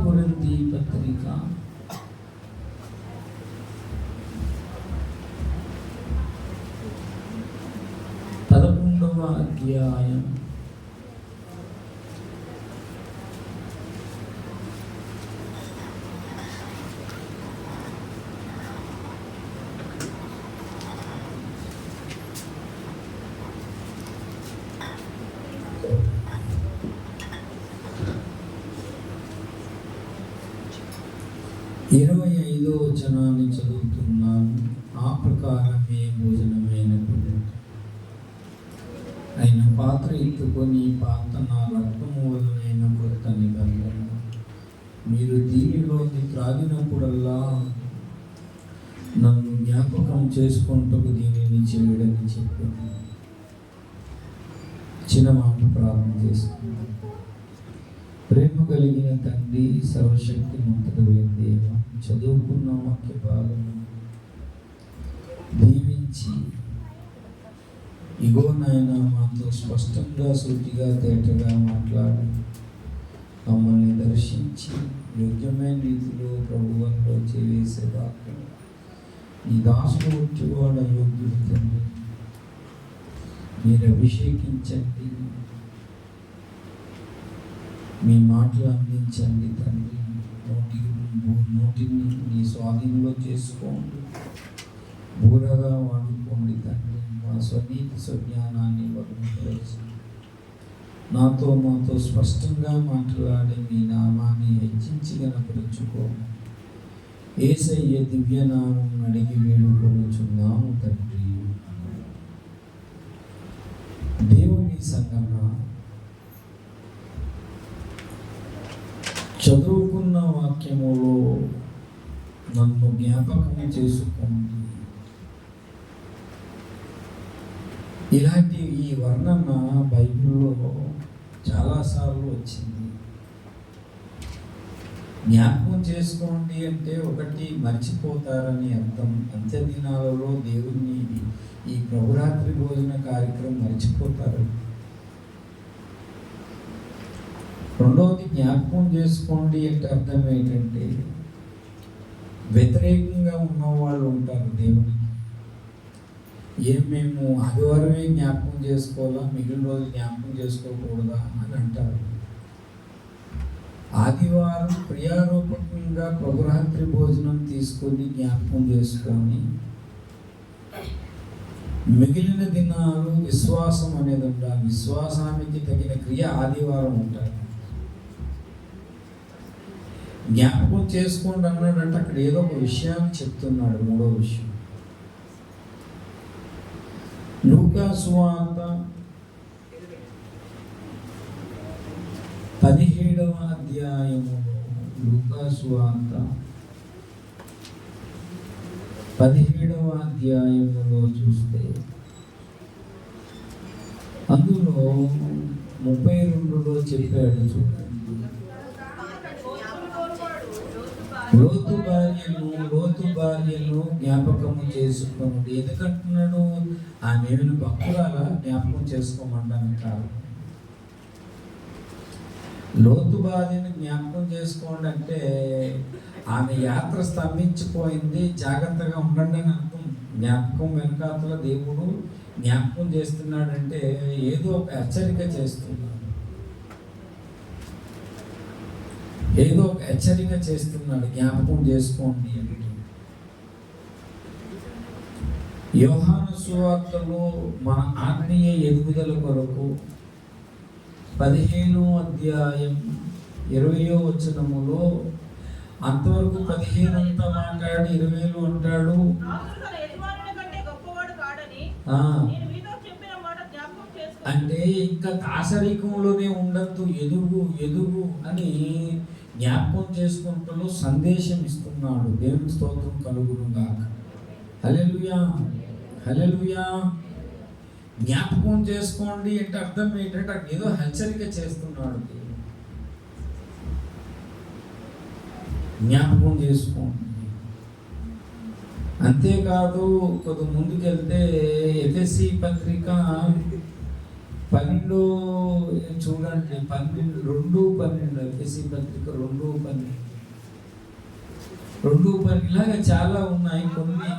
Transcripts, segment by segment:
కొరింథీ పత్రిక 11వ అధ్యాయం 25వ వచనాన్ని చదువుతున్నాను. ఆ ప్రకారమే భోజనమైనప్పుడు ఆయన పాత్ర ఎత్తుకొని, పాత నా రక్తము వలనైన కొత్త నిబంధన, మీరు దీనిలోని త్రాగినప్పుడల్లా నన్ను జ్ఞాపకం చేసుకుంటూ దీనిని చేయడని చెప్పాను. చిన్న మాట ప్రారంభం చేసుకున్నాను. ప్రేమ కలిగిన తండ్రి, సర్వశక్తి మంతుడైన దేవ, చదువుకున్న వాక్య భాగము దీవించి ఇగో నాయన మాతో స్పష్టంగా, సూటిగా, తేటగా మాట్లాడి మమ్మల్ని దర్శించి యోగ్యమైన రీతిలో ప్రభువులో చేసే వాక్యం ఈ దాసుడు వచ్చేవాడు అయోగ్యుడు తండ్రి, మీరు అభిషేకించండి, మీ మాటలు అందించండి తండ్రి. నోటిని నీ స్వాధీనంలో చేసుకోండి, బూరగా వాడుకోండి తండ్రి. మా స్వనీతి స్వజ్ఞానాన్ని వర్ణపరిచి మాతో స్పష్టంగా మాట్లాడి మీ నామాన్ని హెచ్చించి కనపరుచుకోండి. యేసయ్య దివ్యనామం అడిగి వేడుకొనుచున్నాము తండ్రి. దేవుని సంగమా, చదువుకున్న వాక్యములో నన్ను జ్ఞాపకం చేసుకోండి. ఇలాంటి ఈ వర్ణన బైబిల్లో చాలాసార్లు వచ్చింది. జ్ఞాపకం చేసుకోండి అంటే ఒకటి మర్చిపోతారని అర్థం. అంత్య దినాలలో దేవుణ్ణి ఈ ప్రభురాత్రి భోజన కార్యక్రమం మర్చిపోతారు. రెండవది, జ్ఞాపకం చేసుకోండి అంటే అర్థం ఏంటంటే వ్యతిరేకంగా ఉన్నవాళ్ళు ఉంటారు దేవునికి. మేము ఆదివారమే జ్ఞాపకం చేసుకోవాలా, మిగిలిన రోజు జ్ఞాపకం చేసుకోకూడదా అని అంటారు. ఆదివారం క్రియారూపకంగా ప్రభురాత్రి భోజనం తీసుకొని జ్ఞాపకం చేసుకొని మిగిలిన దినాలు విశ్వాసం అనేది ఉండాలి. విశ్వాసానికి తగిన క్రియ ఆదివారం ఉంటారు. జ్ఞాపకం చేసుకోండి అన్నాడంటే అక్కడ ఏదో ఒక విషయాన్ని చెప్తున్నాడు. మూడో విషయం, లూకా సువార్త 17వ అధ్యాయములో, లూకా సువార్త 17వ అధ్యాయములో చూస్తే అందులో 32లో చెప్పాడు. చూడండి, లోతు భార్యను జ్ఞాపకము చేసుకోండి. ఎందుకంటున్నాడు? ఆమెను భక్తురాల జ్ఞాపకం చేసుకోమంటాను కాదు. లోతు భార్యను జ్ఞాపకం చేసుకోండి అంటే ఆమె యాత్ర స్తంభించిపోయింది, జాగ్రత్తగా ఉండండి అని అర్థం. జ్ఞాపకం వెనకాతల దేవుడు జ్ఞాపకం చేస్తున్నాడంటే ఏదో ఒక హెచ్చరిక చేస్తున్నాడు, ఏదో ఒక హెచ్చరిక చేస్తున్నాడు. జ్ఞాపకం చేసుకోండి అంటే యోహాను సువార్తలో మన ఆత్మీయ ఎదుగుదల కొరకు 15వ అధ్యాయం 20వ వచనములో అంతవరకు 15 అంతా మాట్లాడి 20లో అంటాడు, అంటే ఇంకా దాసరికంలోనే ఉండద్దు, ఎదుగు అని జ్ఞాపకం చేసుకుంటూ సందేశం ఇస్తున్నాడు. దేవుని స్తోత్రం కలుగును గాక. హల్లెలూయా, హల్లెలూయా. జ్ఞాపకం చేసుకోండి అంటే అర్థం ఏంటంటే ఏదో హెచ్చరిక చేస్తున్నాడు. జ్ఞాపకం చేసుకోండి. అంతేకాదు, కొద్ది ముందుకెళ్తే ఎఫెసీ పత్రిక 12 చూడండి, 2:12 ఎఫెసీ పత్రిక 2:12 ఇలాగ చాలా ఉన్నాయి కొన్ని.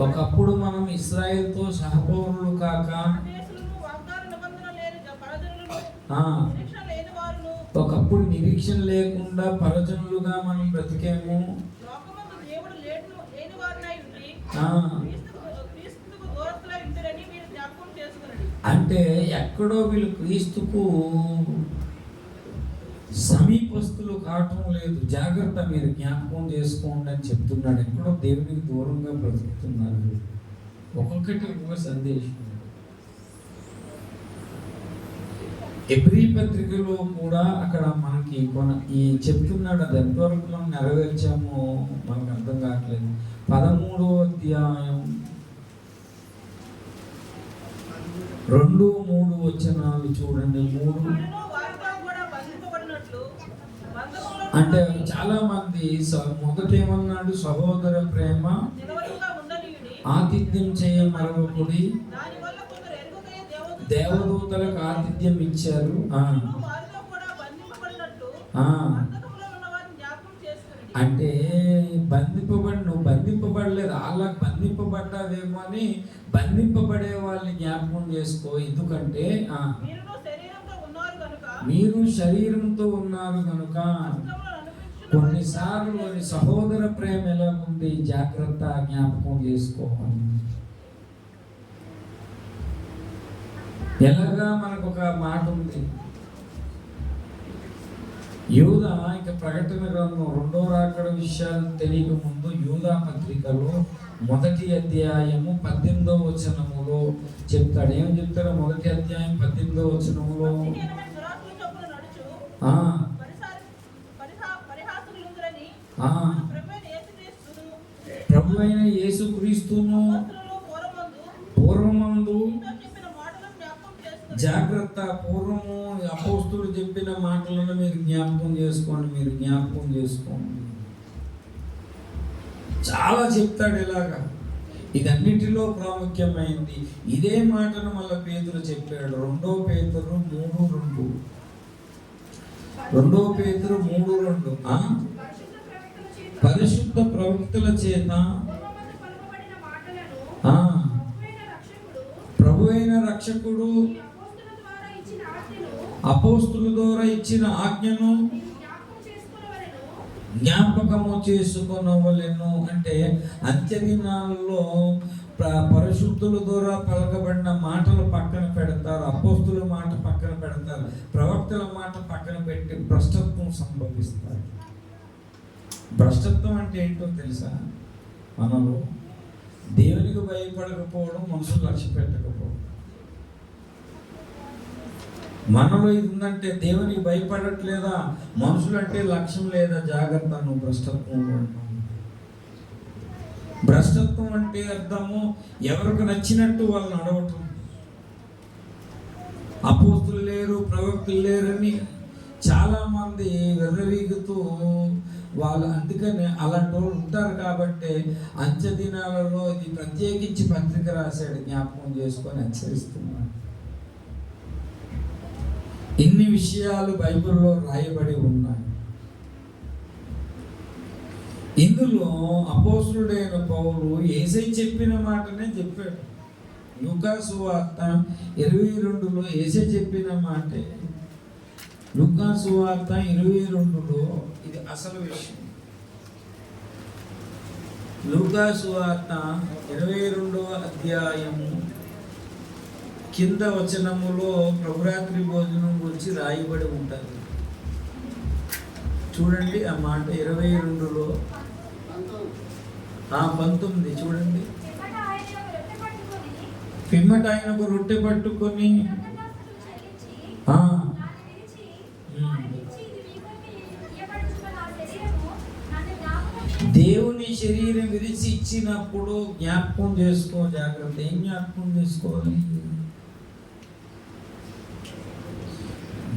ఒకప్పుడు మనం ఇశ్రాయేలుతో సహపౌరులు కాక, ఒకప్పుడు నిరీక్షణ లేకుండా పరజనులుగా మనం బ్రతికేము. అంటే ఎక్కడో వీళ్ళు క్రీస్తుకు సమీపస్తులు కావటం లేదు. జాగ్రత్త, మీరు జ్ఞాపకం చేసుకోండి అని చెప్తున్నాడు. ఎక్కడో దేవునికి దూరంగా బ్రతుకుతున్నారు. ఒక్కొక్కటి ఒక్కొక్క సందేశం. ఎబ్రీ పత్రికలో కూడా అక్కడ మనకి ఈ చెప్తున్నాడు. అది ఎంతవరకు మనం నెరవేర్చామో మనకు అర్థం కావట్లేదు. 13వ అధ్యాయం 2-3 వచనాలు చూడండి. 3 అంటే చాలా మంది మొదట ఏమన్నాడు? సహోదర ప్రేమ ఆతిథ్యం చేయ మరొకటి, దేవదూతలకు ఆతిథ్యం ఇచ్చారు. అంటే నువ్వు బంధింపబడలేదు, అలా బంధింపబడ్డావేమో అని బంధింపబడే వాళ్ళని జ్ఞాపకం చేసుకో. ఎందుకంటే మీరు శరీరంతో ఉన్నారు కనుక. కొన్నిసార్లు సహోదర ప్రేమ ఎలా ఉంది, జాగ్రత్త, జ్ఞాపకం చేసుకోవాలి. ఎలాగా మనకు ఒక మాట ఉంది. యూదా ఇక ప్రకటన గ్రంథం 2వ రాకడ విషయాలు తెలియక ముందు యూదా పత్రికలో 1వ అధ్యాయము 18వ వచనములో చెప్తాడు. ఏం చెప్తారో 1వ అధ్యాయం 18వ వచనములో, ప్రభువైన యేసుక్రీస్తును పూర్వమందు, జాగ్రత్త, పూర్వము అపోస్తులు చెప్పిన మాటలను మీరు జ్ఞాపకం చేసుకోండి. చాలా చెప్తాడు ఇలాగా. ఇదన్నిటిలో ప్రాముఖ్యమైంది. ఇదే మాటను మళ్ళీ పేతురు చెప్పాడు. 2 పేతురు 3:2 పరిశుద్ధ ప్రవక్తల చేత ప్రభువైన రక్షకుడు అపోస్తుల ద్వారా ఇచ్చిన ఆజ్ఞను జ్ఞాపకము చేసుకొనవలెను. అంటే అంత్యదినాల్లో పరిశుద్ధుల ద్వారా పలకబడిన మాటలు పక్కన పెడతారు, అపోస్తుల మాట పక్కన పెడతారు, ప్రవక్తల మాట పక్కన పెట్టి భ్రష్టత్వం సంభవిస్తారు. భ్రష్టత్వం అంటే ఏంటో తెలుసా? మనలో దేవునికి భయపడకపోవడం, మనుషులు లక్ష్య పెట్టకపోవడం. మనలో ఇది ఉందంటే దేవునికి భయపడట్లేదా, మనుషులంటే లక్ష్యం లేదా, జాగ్రత్త, నువ్వు భ్రష్టత్వంలో ఉన్నావు. భ్రష్టత్వం అంటే అర్థము ఎవరికి నచ్చినట్టు వాళ్ళు నడవటం. అపోస్తులు లేరు, ప్రవక్తలు లేరని చాలా మంది వెర్రవీగుతూ వాళ్ళు, అందుకని అలాంటి వాళ్ళు ఉంటారు. కాబట్టి అంత్యదినాలలో ఇది ప్రత్యేకించి పత్రిక రాశాడు, జ్ఞాపకం చేసుకొని హెచ్చరిస్తున్నాడు. ఇన్ని విషయాలు బైబిల్లో రాయబడి ఉన్నాయి. ఇందులో అపోస్తుడైన పౌలు యేసయ్య చెప్పిన మాటనే చెప్పాడు. లూకా సువార్త 22లో యేసయ్య చెప్పిన మాటే. లూకా సువార్త 22లో ఇది అసలు విషయం. లూకా సువార్త 22వ అధ్యాయము కింద వచనములో ప్రభురాత్రి భోజనం గురించి రాయబడి ఉంటుంది. చూడండి ఆ మాట 22లో 19 చూడండి. పిమ్మట ఆయన ఒక రొట్టె పట్టుకొని దేవుని శరీరం విరిచి ఇచ్చినప్పుడు జ్ఞాపకం చేసుకో. జాగ్రత్త, ఏం జ్ఞాపకం చేసుకోవాలి?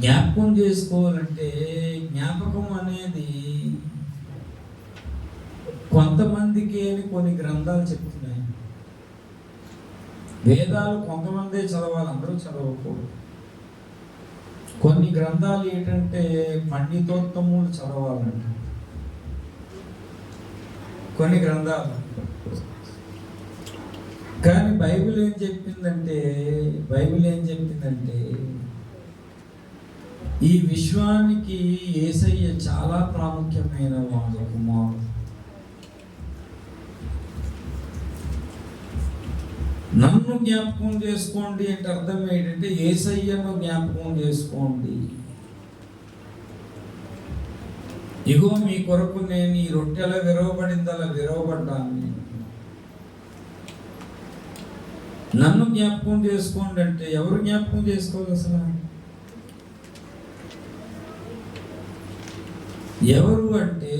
జ్ఞాపకం చేసుకోవాలంటే జ్ఞాపకం అనేది కొంతమందికి అని కొన్ని గ్రంథాలు చెప్తున్నాయి. వేదాలు కొంతమందే చదవాలి, అందరూ చదవకూడదు. కొన్ని గ్రంథాలు ఏంటంటే పండితోత్తములు చదవాలంట. కొన్ని గ్రంథాలు కానీ బైబిల్ ఏం చెప్పిందంటే ఈ విశ్వానికి యేసయ్య చాలా ప్రాముఖ్యమైన వాడు, కుమారుడు. నన్ను జ్ఞాపకం చేసుకోండి అంటే అర్థం ఏంటంటే యేసయ్యను జ్ఞాపకం చేసుకోండి. ఇగో మీ కొరకు నేను ఈ రొట్టెల విరవబడిందలా విరవబడ్డాను. నన్ను జ్ఞాపకం చేసుకోండి అంటే ఎవరు జ్ఞాపకం చేసుకోవాలి అసలు? ఎవరు అంటే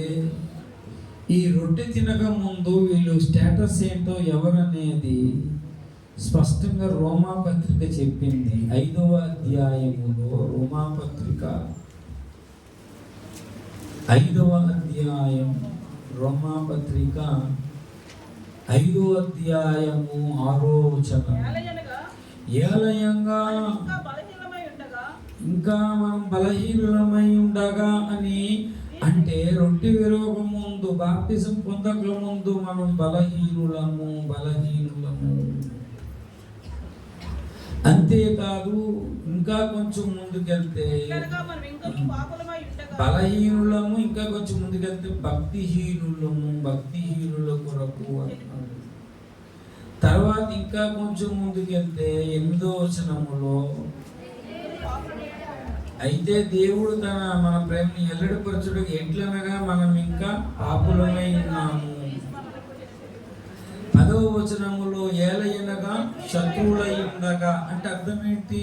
ఈ రొట్టె తినక ముందు వీళ్ళు స్టేటస్ ఏంటో ఎవరనేది స్పష్టంగా రోమాపత్రిక చెప్పింది. 5వ అధ్యాయములో రోమాపత్రిక 5వ అధ్యాయం రోమాపత్రిక 5వ అధ్యాయము 6వ వచనం. ఏలయంగా ఇంకా మనం బలహీనమై ఉండగా అని అంటే రొట్టె విరోగ ముందు బాప్తిజం పొందక ముందు మనం బలహీనులము. అంతేకాదు ఇంకా కొంచెం ముందుకెళ్తే బలహీనులము, ఇంకా కొంచెం ముందుకెళ్తే భక్తిహీనుల కొరకు అన్నాడు. తర్వాత ఇంకా కొంచెం ముందుకెళ్తే 8వ వచనములో అయితే దేవుడు మన ప్రేమని ఎల్లడిపరచుడు ఎట్లనగా మనం ఇంకా పాపులమై ఉన్నాము. 10వ వచనములో ఏలయనగా శత్రువులై ఉండగా అంటే అర్థం ఏంటి?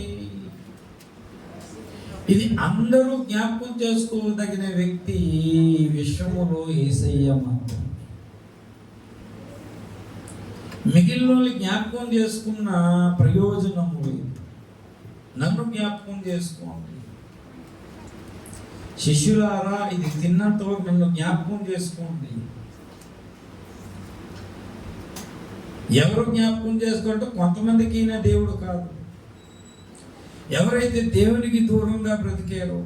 ఇది అందరూ జ్ఞాపకం చేసుకోదగిన వ్యక్తి విశ్వములో యేసయ్య మాత్రం. మిగిలిన జ్ఞాపకం చేసుకున్న ప్రయోజనము నన్ను జ్ఞాపకం చేసుకోండి. శిష్యులారా ఇది తిన్నంత వరకు నన్ను జ్ఞాపకం చేసుకోండి. ఎవరు జ్ఞాపకం చేసుకుంటే కొంతమందికి ఈయన దేవుడు కాదు. ఎవరైతే దేవునికి దూరంగా బ్రతికారో,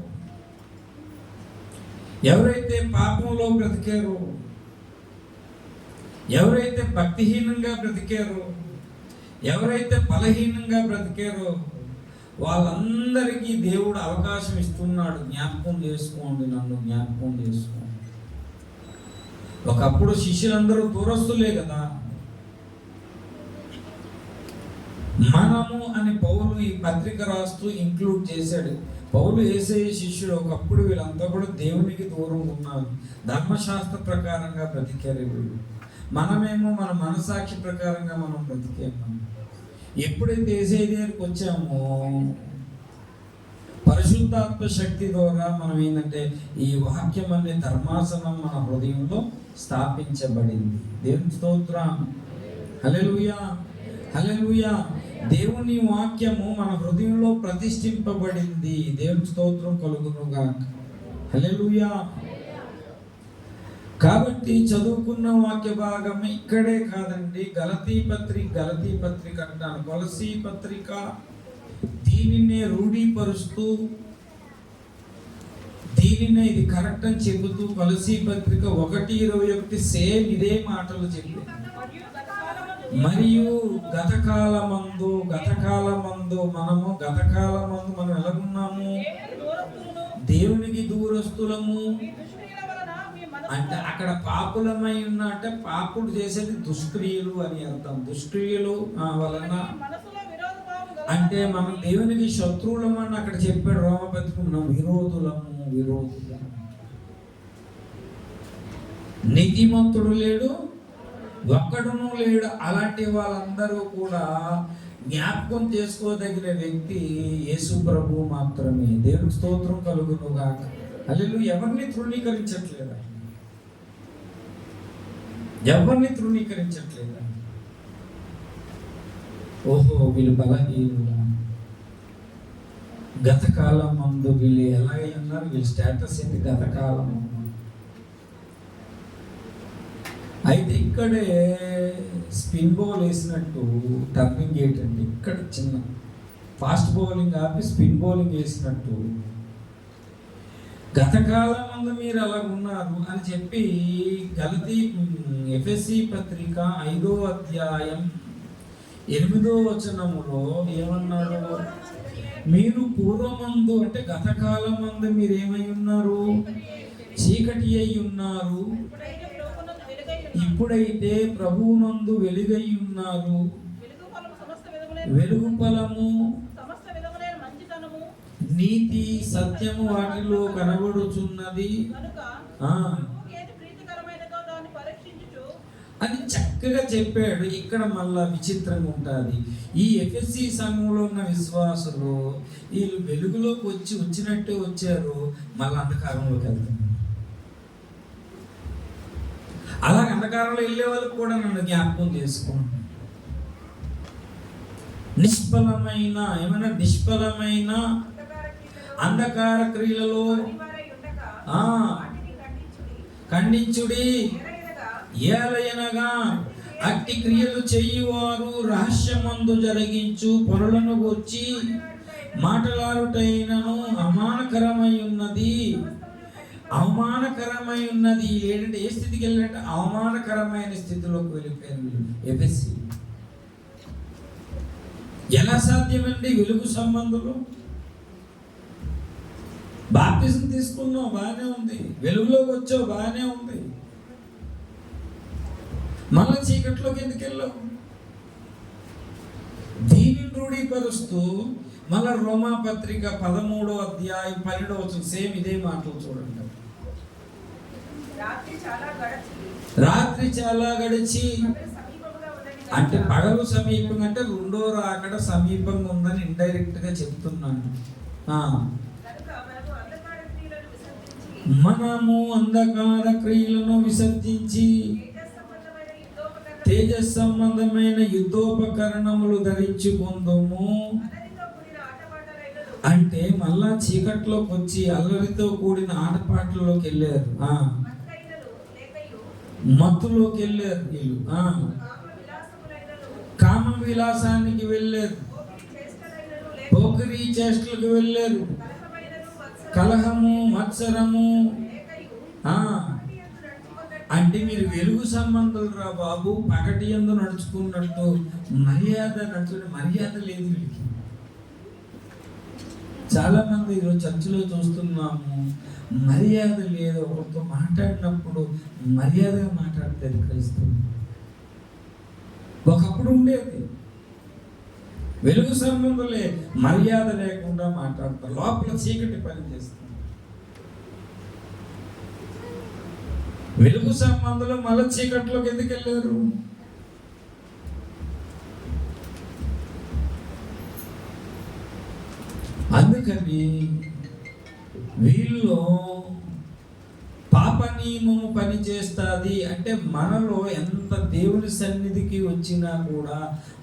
ఎవరైతే పాపంలో బ్రతికారో, ఎవరైతే భక్తిహీనంగా బ్రతికారో, ఎవరైతే బలహీనంగా బ్రతికారో వాళ్ళందరికీ దేవుడు అవకాశం ఇస్తున్నాడు. జ్ఞాపకం చేసుకోండి, నన్ను జ్ఞాపకం చేసుకోండి. ఒకప్పుడు శిష్యులందరూ దూరస్తులే కదా. మనము అని పౌలు ఈ పత్రిక రాస్తూ ఇంక్లూడ్ చేశాడు. పౌలు యేసయ్య శిష్యుడు. ఒకప్పుడు వీళ్ళంతా కూడా దేవునికి దూరం ఉన్నారు, ధర్మశాస్త్ర ప్రకారంగా బ్రతికారు వీళ్ళు. మనమేమో మన మనసాక్షి ప్రకారంగా మనం బ్రతికేమో. ఎప్పుడైతే యేసయ్య దగ్గరికి వచ్చామో పరిశుద్ధాత్మ శక్తి ద్వారా మనం ఏంటంటే ఈ వాక్యం అనే ధర్మాసనం మన హృదయంలో స్థాపించబడింది. దేవుని స్తోత్రం, హల్లెలూయా, హల్లెలూయా. దేవుని వాక్యము మన హృదయంలో ప్రతిష్ఠింపబడింది. దేవుని స్తోత్రం కలుగునుగాక, హల్లెలూయా. కాబట్టి చదువుకున్న వాక్య భాగం ఇక్కడే కాదండి, గలతీ పత్రిక అంటాను, కొలసీ పత్రిక దీనినే రూఢీపరుస్తూ, దీనినే ఇది కరెక్ట్ అని చెబుతూ కొలసీ పత్రిక 1:21 సేమ్ ఇదే మాటలు చెప్పి, మరియు గతకాలమందు మనం ఎలాగున్నాము? దేవునికి దూరస్తులము అంటే అక్కడ పాపులమై ఉన్న అంటే పాపుడు చేసేది దుష్క్రియలు అని అర్థం. దుష్క్రియలు వలన అంటే మనం దేవునికి శత్రువులము అని అక్కడ చెప్పాడు రోమపత్రిక. విరోధులము. నీతిమంతుడు లేడు, ఒక్కడును లేడు. అలాంటి వాళ్ళందరూ కూడా జ్ఞాపకం చేసుకోదగిన వ్యక్తి యేసు ప్రభు మాత్రమే. దేవునికి స్తోత్రం కలుగునుగాక, హల్లెలూయా. ఎవరిని తృణీకరించట్లేదా? ఓహో వీళ్ళు బలహీనులా, గతకాలం మందు వీళ్ళు ఎలాగై ఉన్నారు, వీళ్ళ స్టేటస్ ఏంటి? గతకాలం అయితే ఇక్కడే స్పిన్ బౌల్ వేసినట్టు టర్నింగ్ గేట్ అండి, ఇక్కడ చిన్న ఫాస్ట్ బౌలింగ్ ఆపి స్పిన్ బౌలింగ్ వేసినట్టు గతకాలం ముందు మీరు అలా ఉన్నారు అని చెప్పి గలతీ ఎఫెసీ పత్రిక 5వ అధ్యాయం 8వ వచనములో ఏమన్నాడు? మీరు పూర్వమందు అంటే గతకాలం మందు మీరు ఏమై ఉన్నారు? చీకటి అయి ఉన్నారు, ఇప్పుడైతే ప్రభువునందు వెలుగై ఉన్నారు. వెలుగు ఫలము నీతి సత్యము వాటిలో కనబడుచున్నది అని చక్కగా చెప్పాడు. ఇక్కడ మళ్ళా విచిత్రంగా ఉంటుంది. ఈ ఎఫెసీ సంఘంలో ఉన్న విశ్వాసులు వీళ్ళు వెలుగులోకి వచ్చినట్టే వచ్చారు, మళ్ళీ అంధకారంలోకి వెళ్తున్నారు. అలాగే అంధకారంలో వెళ్ళే వాళ్ళకి కూడా నన్ను జ్ఞాపకం చేసుకోండి. నిష్ఫలమైన అంధకార క్రియలలో ఖండించుడి. ఏలయనగా అట్టి క్రియలు చేయువారు రహస్యమందు జరిగించు పొరలను గూర్చి మాటలాడుటైనను అవమానకరమై ఉన్నది. ఏంటంటే ఏ స్థితికి వెళ్ళారంటే అవమానకరమైన స్థితిలోకి వెళ్ళిపోయారు ఎఫెసీ. ఎలా సాధ్యమండి? వెలుగు సంబంధులు బాప్తిజం తీసుకున్నావు బాగానే ఉంది, వెలుగులోకి వచ్చావు బాగానే ఉంది, మళ్ళీ చీకట్లోకి ఎందుకు వెళ్ళావు? దీనిని రూఢీపరుస్తూ మళ్ళా రోమా పత్రిక 13వ అధ్యాయం 12వ వచనం సేమ్ ఇదే మాటలు చూడండి. రాత్రి చాలా గడిచి అంటే పగలు సమీపంగా అంటే రెండో రాకడ సమీపంగా ఉందని ఇండైరెక్ట్ గా చెప్తున్నాను. మనము అంధకార క్రియలను విసర్జించి తేజస్ సంబంధమైన యుద్ధోపకరణములు ధరించుకుందాము. అంటే మళ్ళా చీకట్లోకి వచ్చి అల్లరితో కూడిన ఆటపాటల్లోకి వెళ్ళారు, మత్తులోకి వెళ్ళారు వీళ్ళు, కామ విలాసానికి వెళ్ళారు, పోకిరీ చేష్టలకు వెళ్ళారు, కలహము మత్సరము. అంటే మీరు వెలుగు సంబంధాలు రా బాబు, పగటి యందు నడుచుకున్నట్టు మర్యాద లేదు వీళ్ళకి. చాలా మంది ఈరోజు చర్చిలో చూస్తున్నాము, మర్యాద లేదు. ఒకరితో మాట్లాడినప్పుడు మర్యాదగా మాట్లాడతారు క్రైస్తవులు. ఒకప్పుడు ఉండేది వెలుగు సంబంధులే మర్యాద లేకుండా మాట్లాడతారు, లోపల చీకటి పని చేస్తారు. వెలుగు సంబంధులు మళ్ళీ చీకట్లోకి ఎందుకు వెళ్ళారు? అందుకని వీళ్ళు పాప నియమము పని చేస్తుంది. అంటే మనలో ఎంత దేవుని సన్నిధికి వచ్చినా కూడా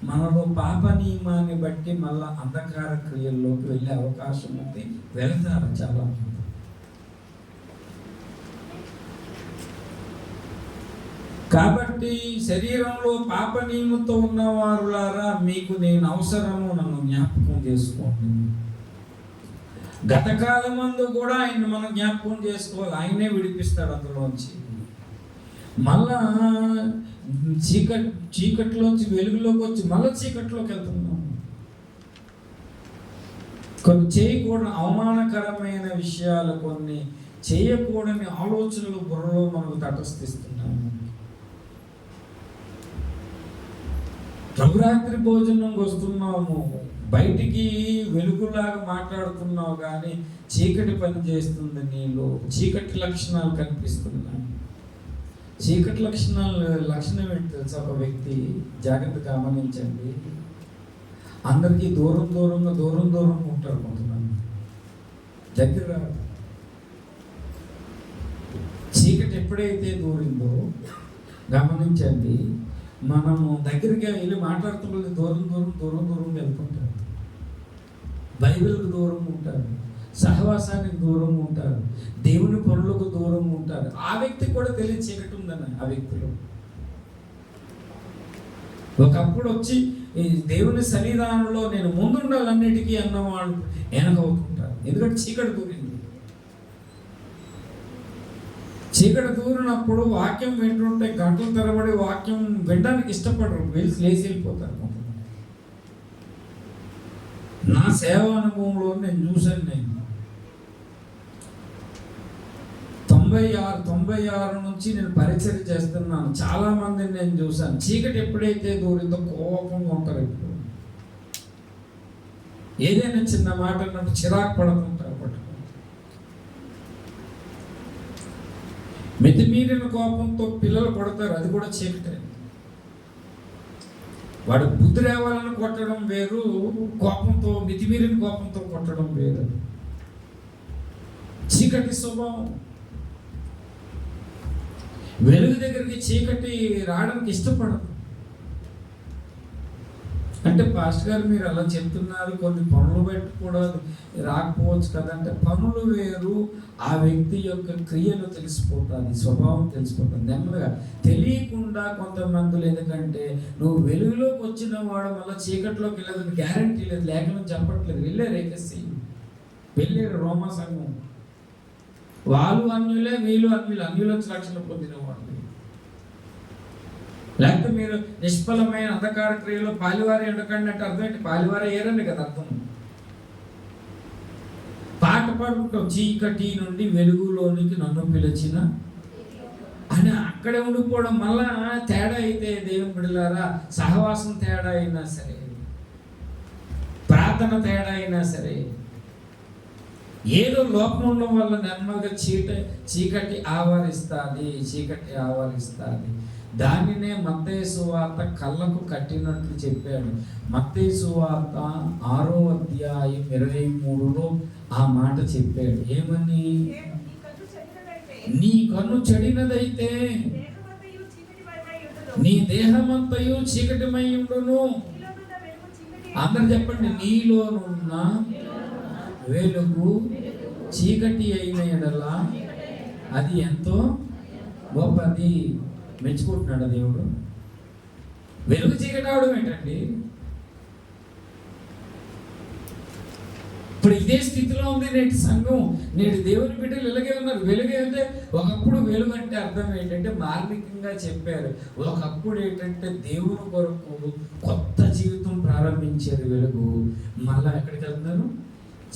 మనలో పాప నియమాన్ని బట్టి మళ్ళా అంధకార క్రియల్లోకి వెళ్ళే అవకాశం ఉంది, వెళ్తారు చాలా మంది. కాబట్టి శరీరంలో పాప నియమంతో ఉన్నవారులారా, మీకు నేను అవసరము, నన్ను జ్ఞాపకం చేసుకోండి. గతకాలం మందు కూడా ఆయన మనం జ్ఞాపకం చేసుకోవాలి, ఆయనే విడిపిస్తాడు అందులోంచి. మళ్ళా చీకట్లోంచి వెలుగులోకి వచ్చి మళ్ళీ చీకట్లోకి వెళ్తున్నాం. కొన్ని చేయకూడని అవమానకరమైన విషయాలు, కొన్ని చేయకూడని ఆలోచనలు బుర్రలో మనకు తటస్థిస్తున్నాము. ప్రభురాత్రి భోజనంకి వస్తున్నాము, బయటికి వెలుగులాగా మాట్లాడుతున్నావు కానీ చీకటి పని చేస్తుంది నీలో. చీకటి లక్షణాలు కనిపిస్తున్నాయి. చీకటి లక్షణం ఏంటి తెలుసా? ఒక వ్యక్తి జాగ్రత్తగా గమనించండి, అందరికీ దూరంగా ఉంటారు కొంతమంది, దగ్గర. చీకటి ఎప్పుడైతే దూరిందో గమనించండి, మనము దగ్గరికి వెళ్ళి మాట్లాడుతున్నది దూరం వెళ్తుంటారు. బైబిల్కి దూరంగా ఉంటారు, సహవాసానికి దూరంగా ఉంటారు, దేవుని పనులకు దూరంగా ఉంటారు. ఆ వ్యక్తి కూడా తెలియదు చీకటి ఉందని ఆ వ్యక్తిలో. ఒకప్పుడు వచ్చి ఈ దేవుని సన్నిధానంలో నేను ముందుండాలన్నిటికీ అన్నవాళ్ళు వెనకవుతుంటారు. ఎందుకంటే చీకటి దూరింది. చీకటి దూరినప్పుడు వాక్యం వింటుంటే గంటల తరబడి వాక్యం వినడానికి ఇష్టపడరు, లేచి వెళ్ళిపోతారు. నా సేవా అనుభవంలో నేను చూశాను. నేను 96 నుంచి నేను పరిచయం చేస్తున్నాను. చాలా మందిని నేను చూశాను. చీకటి ఎప్పుడైతే దూరిందో కోపంగా ఉంటారు. ఇప్పుడు ఏదైనా చిన్న మాట అన్నప్పుడు చిరాకు పడుతుంటారు. మితిమీరిన కోపంతో పిల్లలు కొడతారు. అది కూడా చీకటే. వాడు బుద్ధి రేవాలని కొట్టడం వేరు, కోపంతో మితిమీరిన కోపంతో కొట్టడం వేరు. చీకటి స్వభావం. వెలుగు దగ్గరికి చీకటి రావడానికి ఇష్టపడదు. అంటే పాస్టర్ గారు మీరు అలా చెప్తున్నారు, కొన్ని పనులు బట్టి కూడా రాకపోవచ్చు కదంటే, పనులు వేరు, ఆ వ్యక్తి యొక్క క్రియలు తెలిసిపోతుంది, స్వభావం తెలిసిపోతుంది. నెమ్మదిగా తెలియకుండా కొంతమంది, ఎందుకంటే నువ్వు వెలుగులోకి వచ్చిన వాడు మళ్ళీ చీకట్లోకి వెళ్ళదు గ్యారంటీ లేదు. లేఖనం చెప్పట్లేదు. వెళ్ళారు ఏకసి, వెళ్ళారు రోమా సంఘం. వాళ్ళు అన్యులే, వీళ్ళు అన్యులు, అన్యులకు రక్షణ పొందిన వాళ్ళు. లేకపోతే మీరు నిష్ఫలమైన అంధకార క్రియలో పాలివారి ఉండకండి అంటే అర్థం ఏంటి? పాలివారి ఏరండి కదా అర్థం. పాట పాడుకుంటాం, చీకటి నుండి వెలుగులోనికి నన్ను పిలిచిన అని అక్కడే ఉండిపోవడం. మళ్ళా తేడా అయితే దేవుని బిడ్డలారా, సహవాసం తేడా అయినా సరే, ప్రార్థన తేడా అయినా సరే, ఏదో లోపం ఉండడం వల్ల నెమ్మదిగా చీకటి ఆవరిస్తుంది. దానినే మత్తయి సువార్త కళ్ళకు కట్టినట్లు చెప్పాడు. మత్తయి సువార్త 6వ అధ్యాయం 23లో ఆ మాట చెప్పాడు. ఏమని? నీ కన్ను చెడినదైతే నీ దేహమంతయు చీకటిమై ఉండును. అందరు చెప్పండి, నీలోనున్న వెలుగు చీకటి అయిన ఎడల అది ఎంతో గొప్పది. మెచ్చుకుంటున్నాడు దేవుడు. వెలుగు చీకటి అవడం ఏంటండి? ఇప్పుడు ఇదే స్థితిలో ఉంది నేటి సంఘం. నేటి దేవుని బిడ్డలు ఇలాగే ఉన్నారు. వెలుగు అంటే, ఒకప్పుడు వెలుగు అంటే అర్థం ఏంటంటే మార్మికంగా చెప్పారు. ఒకప్పుడు ఏంటంటే దేవుని కొరకు కొత్త జీవితం ప్రారంభించారు. వెలుగు మళ్ళా ఎక్కడికి వెళ్తున్నారు?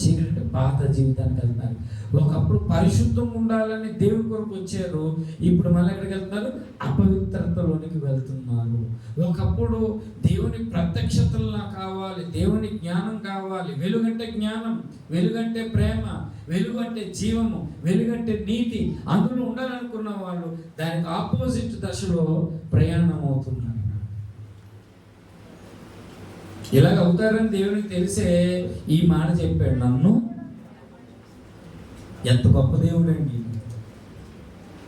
చీకటి పాత జీవితానికి వెళ్తున్నారు. ఒకప్పుడు పరిశుద్ధంగా ఉండాలని దేవుని కొరకు వచ్చారు. ఇప్పుడు మళ్ళీ ఎక్కడికి వెళ్తున్నారు? అపవిత్రతలోనికి వెళ్తున్నారు. ఒకప్పుడు దేవుని ప్రత్యక్షతలు నాకు కావాలి, దేవుని జ్ఞానం కావాలి. వెలుగంటే జ్ఞానం, వెలుగంటే ప్రేమ, వెలుగంటే జీవము, వెలుగంటే నీతి, అందులో ఉండాలనుకున్న వాళ్ళు దానికి ఆపోజిట్ దశలో ప్రయాణం అవుతున్నారు. ఇలాగ అవుతారని దేవునికి తెలిసే ఈ మాట చెప్పాడు. నన్ను ఎంత గొప్ప దేవుడు అండి,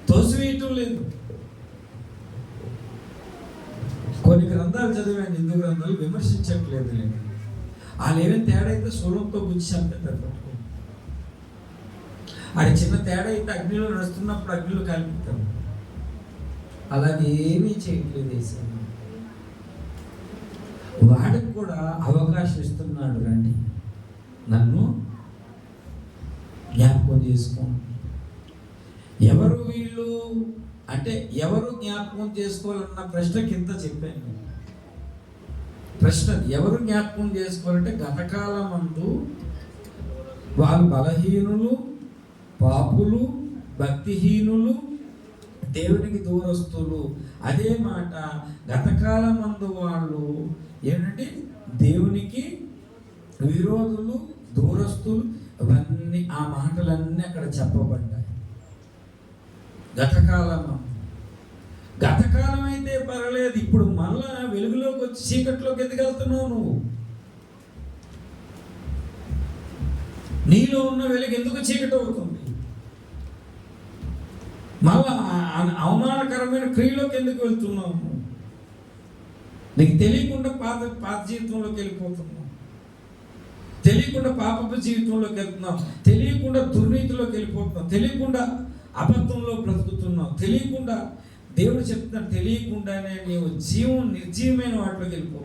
తోసివేయటం లేదు. కొన్ని గ్రంథాలు చదివాను, హిందూ గ్రంథాలు, విమర్శించట్లేదు. నేను వాళ్ళు ఏమైనా తేడా అయితే సూలంతో గురించి చంపేస్తారు. అది చిన్న తేడా అయితే అగ్నిలో నడుస్తున్నప్పుడు అగ్నిలో కలుపుతాం. అలాగే ఏమీ చేయట్లేదు వేసాను. వాడికి కూడా అవకాశం ఇస్తున్నాడు. రండి, నన్ను జ్ఞాపకం చేసుకోండి. ఎవరు వీళ్ళు అంటే ఎవరు జ్ఞాపకం చేసుకోవాలన్న ప్రశ్న కింద చెప్పాను. ప్రశ్న ఎవరు జ్ఞాపకం చేసుకోవాలంటే, గతకాలమందు వాళ్ళు బలహీనులు, పాపులు, భక్తిహీనులు, దేవునికి దూరస్తులు. అదే మాట గతకాలమందు వాళ్ళు ఏంటంటే దేవునికి విరోధులు, దూరస్తులు. అవన్నీ ఆ మాటలన్నీ అక్కడ చెప్పబడ్డాయి. గతకాలం అయితే పర్వాలేదు. ఇప్పుడు మళ్ళా వెలుగులోకి వచ్చి చీకట్లోకి ఎందుకు వెళ్తున్నావు నువ్వు? నీలో ఉన్న వెలుగు ఎందుకు చీకటి అవుతుంది? మళ్ళా అవమానకరమైన క్రియలోకి ఎందుకు వెళ్తున్నావు? నీకు తెలియకుండా పాత జీవితంలోకి వెళ్ళిపోతున్నావు, తెలియకుండా పాపపు జీవితంలోకి వెళ్తున్నావు, తెలియకుండా దుర్నీతిలోకి వెళ్ళిపోతున్నావు, తెలియకుండా అబద్ధంలో బ్రతుకుతున్నావు, తెలియకుండా దేవుడు చెప్తున్నాడు, తెలియకుండానే నీవు నిర్జీవమైన వాటిలోకి వెళ్ళిపో.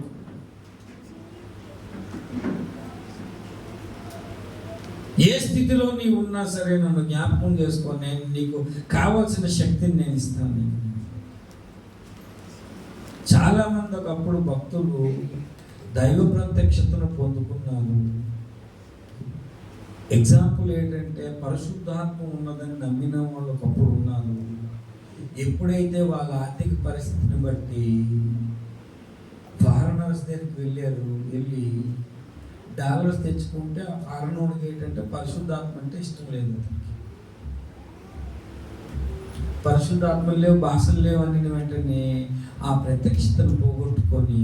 ఏ స్థితిలో నీవు ఉన్నా సరే నన్ను జ్ఞాపకం చేసుకొని నేను నీకు కావాల్సిన శక్తిని నేను ఇస్తాను నీకు. చాలామంది ఒకప్పుడు భక్తులు దైవ ప్రత్యక్షతను పొందుకున్నారు. ఎగ్జాంపుల్ ఏంటంటే పరిశుద్ధాత్మ ఉన్నదని నమ్మిన వాళ్ళు ఒకప్పుడు ఉన్నారు. ఎప్పుడైతే వాళ్ళ ఆర్థిక పరిస్థితిని బట్టి ఫారినర్స్ దగ్గరికి వెళ్ళి డాలర్స్ తెచ్చుకుంటే ఆ ఫారినర్కి ఏంటంటే పరిశుద్ధాత్మ అంటే ఇష్టం లేదు. పరిశుద్ధాత్మలు లేవు, భాషలు లేవు అని వెంటనే ఆ ప్రత్యక్షతను పోగొట్టుకొని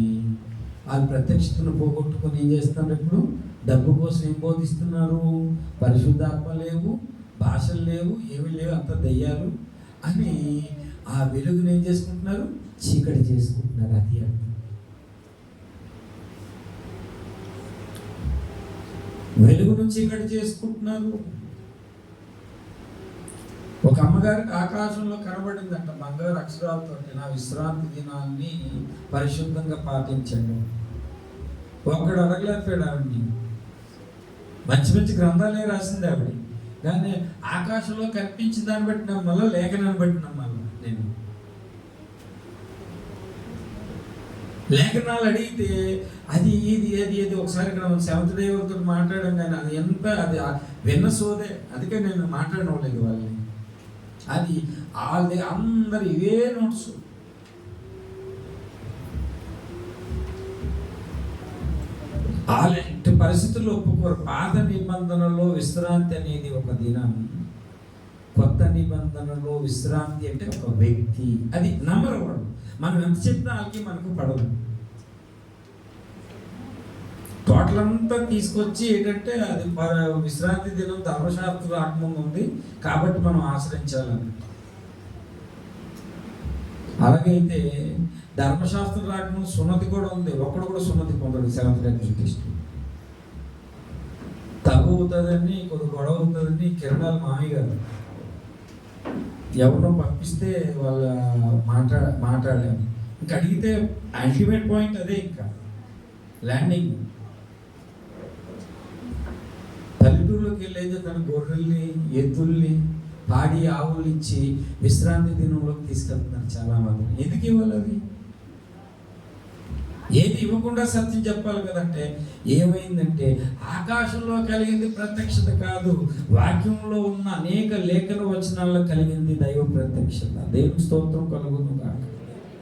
ఏం చేస్తున్నారు? ఇప్పుడు డబ్బు కోసం ఏం బోధిస్తున్నారు? పరిశుద్ధాత్మ లేవు, భాషలు లేవు, ఏమి లేవు, అంత దెయ్యాలు అని ఆ వెలుగుని ఏం చేసుకుంటున్నారు? చీకటి చేసుకుంటున్నారు. అది అర్థం. వెలుగును చీకటి చేసుకుంటున్నారు. ఒక అమ్మగారికి ఆకాశంలో కనబడిందంట బంగారు అక్షరాలతో, నా విశ్రాంతి దినాన్ని పరిశుద్ధంగా పాటించండి. ఒక్కడు అడగలేకపోయాడు ఆవిడ్ని. మంచి మంచి గ్రంథాలే రాసింది ఆవిడ, కానీ ఆకాశంలో కనిపించిన దాన్ని బట్టి నమ్మాలా, లేఖనాన్ని బట్టి నమ్మాలా? నేను లేఖనాలు అడిగితే అది ఒకసారి ఇక్కడ సెవెంత్ డే వాళ్ళతో మాట్లాడడం, కానీ అది ఎంత అది విన్న సోదే. అందుకే నేను మాట్లాడలేదు వాళ్ళని. అది వాళ్ళది అందరు ఇవే నోట్స్. అలాంటి పరిస్థితుల్లో ఒప్పుకోరు. పాత నిబంధనలో విశ్రాంతి అనేది ఒక దినం, కొత్త నిబంధనలో విశ్రాంతి అంటే ఒక వ్యక్తి. అది నమ్మరు వాడు. మనం ఎంత చెప్పినా వాళ్ళకి మనకు పడదు. టోటల్ అంతా తీసుకొచ్చి ఏంటంటే అది విశ్రాంతి దినం ధర్మశాస్త్రం రాకముందు ఉంది కాబట్టి మనం ఆశ్రయించాలని. అలాగైతే ధర్మశాస్త్రం రాకముందు సున్నతి కూడా ఉంది. ఒక్కడు కూడా సున్నతి పొందడు. సెవెంత్ డే అడ్వెంటిస్ట్ తగు అవుతుందని కొద్ది గొడవ అవుతుందని కిరణాలు మామయ్య గారు ఎవరినో పంపిస్తే వాళ్ళ మాట్లాడాము. ఇంకా అడిగితే అల్టిమేట్ పాయింట్ అదే, ఇంకా ల్యాండింగ్. పల్లెటూరులోకి వెళ్ళేది తన గొర్రెల్ని, ఎద్దుల్ని, పాడి ఆవులు ఇచ్చి విశ్రాంతి దినంలోకి తీసుకెళ్తున్నారు చాలా మంది. ఎందుకు ఇవ్వాలి? అది ఏది ఇవ్వకుండా సత్యం చెప్పాలి కదంటే ఏమైందంటే ఆకాశంలో కలిగింది ప్రత్యక్షత కాదు, వాక్యంలో ఉన్న అనేక లేఖన వచనాల్లో కలిగింది దైవ ప్రత్యక్షత. దేవుని స్తోత్రం కలుగును కాక.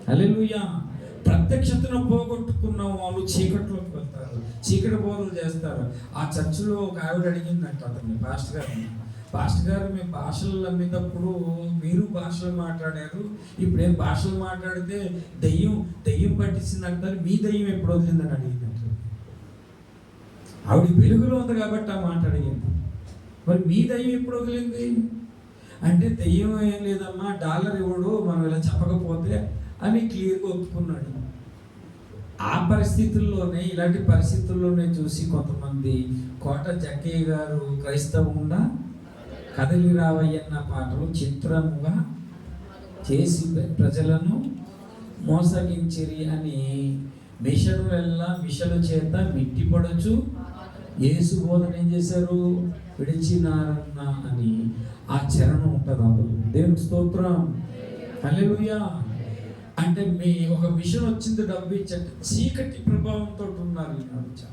హల్లెలూయా. ప్రత్యక్షతను పోగొట్టుకున్న వాళ్ళు చీకట్లోకి వెళ్తారు, చీకటి బోధలు చేస్తారు. ఆ చర్చిలో ఒక ఆవిడ అడిగిందంట అతన్ని, పాస్టర్ గారు మేము భాషలు నమ్మినప్పుడు మీరు భాషలు మాట్లాడారు, ఇప్పుడు ఏం భాషలు మాట్లాడితే దెయ్యం పట్టించింది అంటారు, మీ దెయ్యం ఎప్పుడు వదిలిందని అడిగిందంట. ఆవిడ వెలుగులో ఉంది కాబట్టి ఆ మాట అడిగింది. మరి మీ దెయ్యం ఎప్పుడు వదిలింది అంటే, దెయ్యం ఏం లేదమ్మా, డాలర్ ఇవ్వడు మనం ఇలా చెప్పకపోతే అని క్లియర్గా ఒప్పుకున్నాడు. ఆ పరిస్థితుల్లోనే, ఇలాంటి పరిస్థితుల్లోనే చూసి కొంతమంది కోట జక్కయ్య గారు క్రైస్తవంగా కదలి రావయ్యన్న పాటలు చిత్రముగా చేసి ప్రజలను మోసగించిరి అని మిషను చేత మిట్టిపడచ్చు యేసు బోధన ఏం చేశారు? విడిచినారన్న అని ఆ చరణం ఉంటుంది అందులో. దేవుని స్తోత్రం. హల్లెలూయా. అంటే మీ ఒక మిషన్ వచ్చింది, డబ్బు ఇచ్చంటే చీకటి ప్రభావంతో ఉన్నారు ఈనాడు. చాలా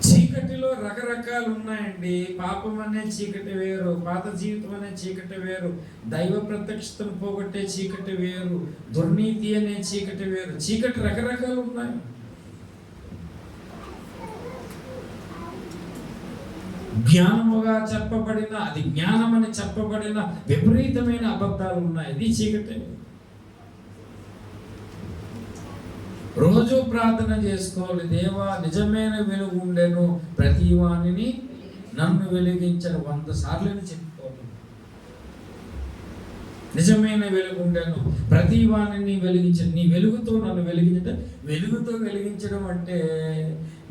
చీకటిలో రకరకాలు ఉన్నాయండి. పాపం అనే చీకటి వేరు, పాత జీవితం అనే చీకటి వేరు, దైవ ప్రత్యక్షతను పోగొట్టే చీకటి వేరు, దుర్నీతి అనే చీకటి వేరు. చీకటి రకరకాలు ఉన్నాయి. జ్ఞానముగా చెప్పబడిన, అది జ్ఞానం అని చెప్పబడిన విపరీతమైన అబద్ధాలు ఉన్నాయి. ఇది చీకటి. రోజు ప్రార్థన చేసుకోవాలి, దేవా నిజమైన వెలుగు ఉండెను ప్రతి వాణిని నన్ను వెలిగించిన 100 సార్లు చెప్పుకోవాలి. నిజమైన వెలుగు ఉండెను ప్రతి వాణిని వెలిగించను, నీ వెలుగుతో నన్ను వెలిగించడం. వెలుగుతో వెలిగించడం అంటే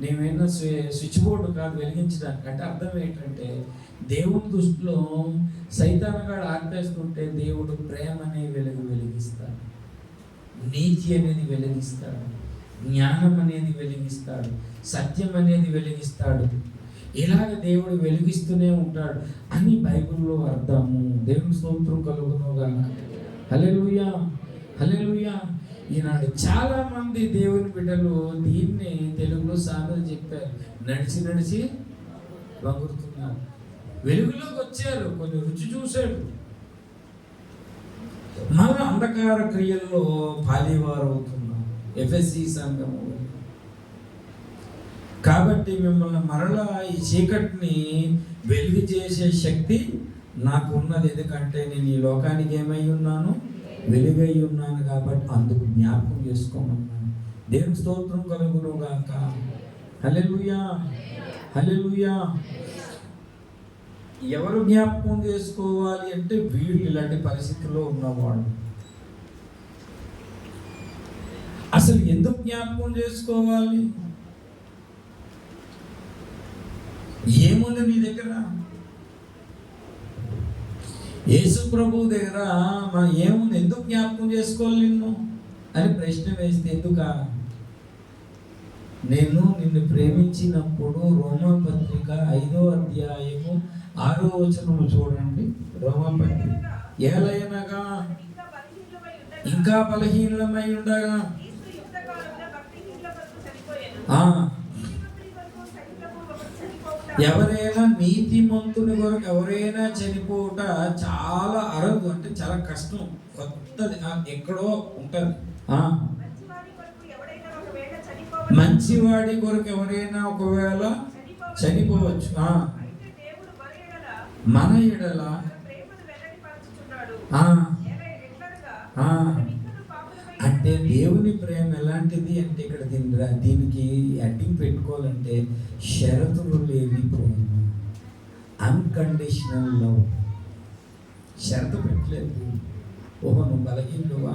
నేమైనా స్విచ్ బోర్డు కాదు వెలిగించడానికి. అంటే అర్థం ఏంటంటే దేవుని దృష్టిలో సైతానుగాడు ఆర్పేస్తుంటే దేవుడు ప్రేమ అనే వెలుగు వెలిగిస్తాడు, నీతి అనేది వెలిగిస్తాడు, జ్ఞానం అనేది వెలిగిస్తాడు, సత్యం అనేది వెలిగిస్తాడు. ఇలాగ దేవుడు వెలిగిస్తూనే ఉంటాడు అని బైబిల్లో అర్థము. దేవుని స్తోత్రం కలుగునుగా. హల్లెలూయా, హల్లెలూయా. ఈనాడు చాలా మంది దేవుని బిడ్డలు దీన్ని తెలుగులో సామెత చెప్పారు, నడిచి నడిచి వంగురుతున్నారు. వెలుగులోకి వచ్చారు, కొన్ని రుచి చూశాడు, మన అంధకార క్రియల్లో పాలివారు అవుతున్నారు. ఎఫెసీ సంఘము. కాబట్టి మిమ్మల్ని మరలా ఈ చీకటిని వెలుగు చేసే శక్తి నాకు ఉన్నది. ఎందుకంటే నేను ఈ లోకానికి ఏమై ఉన్నాను, వెలుగై ఉన్నాను. కాబట్టి అందుకు జ్ఞాపకం చేసుకోమన్నాను. దేవుని స్తోత్రం కలుగును గాక. హల్లెలూయా, హల్లెలూయా. ఎవరు జ్ఞాపకం చేసుకోవాలి అంటే వీళ్ళు ఇలాంటి పరిస్థితుల్లో ఉన్నవాళ్ళు. అసలు ఎందుకు జ్ఞాపకం చేసుకోవాలి? ఏముంది నీ దగ్గర? యేసు ప్రభు దగ్గర మనం ఏముంది? ఎందుకు జ్ఞాపకం చేసుకోవాలి నిన్ను అని ప్రశ్న వేస్తే, ఎందుక? నేను నిన్ను ప్రేమించినప్పుడు, రోమా పత్రిక 5వ అధ్యాయము 6వ వచనము చూడండి. రోమా పత్రిక, ఏలయనగా ఇంకా బలహీనమై ఉండగా ఎవరైనా నీతిమంతుని కొరకు ఎవరైనా చనిపోవట చాలా అరుదు, అంటే చాలా కష్టం, కొత్తది, ఎక్కడో ఉంటది. మంచివాడి కొరకు ఎవరైనా ఒకవేళ చనిపోవచ్చు. మన ఎడల అంటే దేవుని ప్రేమ ఎలాంటిది అంటే ఇక్కడ దీనికి అడ్డింగ్ పెట్టుకోవాలంటే షరతులు లేని ప్రేమ, అన్కండిషనల్ లవ్. షరతు పెట్టలేదు. ఓహో నువ్వు బలహీనుడువా,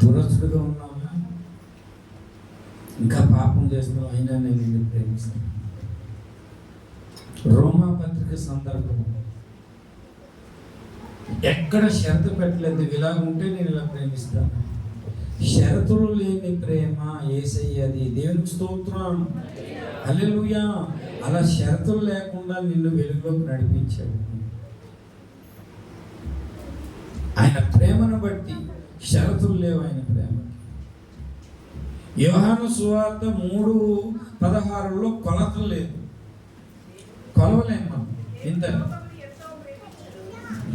దురస్తుడుగా ఉన్నావా, ఇంకా పాపం చేస్తున్నావు, అయినా నేను నిన్ను ప్రేమిస్తాను. రోమా పత్రిక సందర్భం ఎక్కడ షరతు పెట్టలేదు. ఇలా ఉంటే నేను ఇలా ప్రేమిస్తాను. షరతులు లేని ప్రేమ యేసయ్యది. దేవునికి స్తోత్రం, హల్లెలూయా. అలా షరతులు లేకుండా నిన్ను వెలుగులోకి నడిపించాడు. ఆయన ప్రేమను బట్టి షరతులు లేవు ఆయన ప్రేమకి. యోహాను సువార్త 3:16లో కొలతలు లేదు, కొలవలేము మనం. ఇంత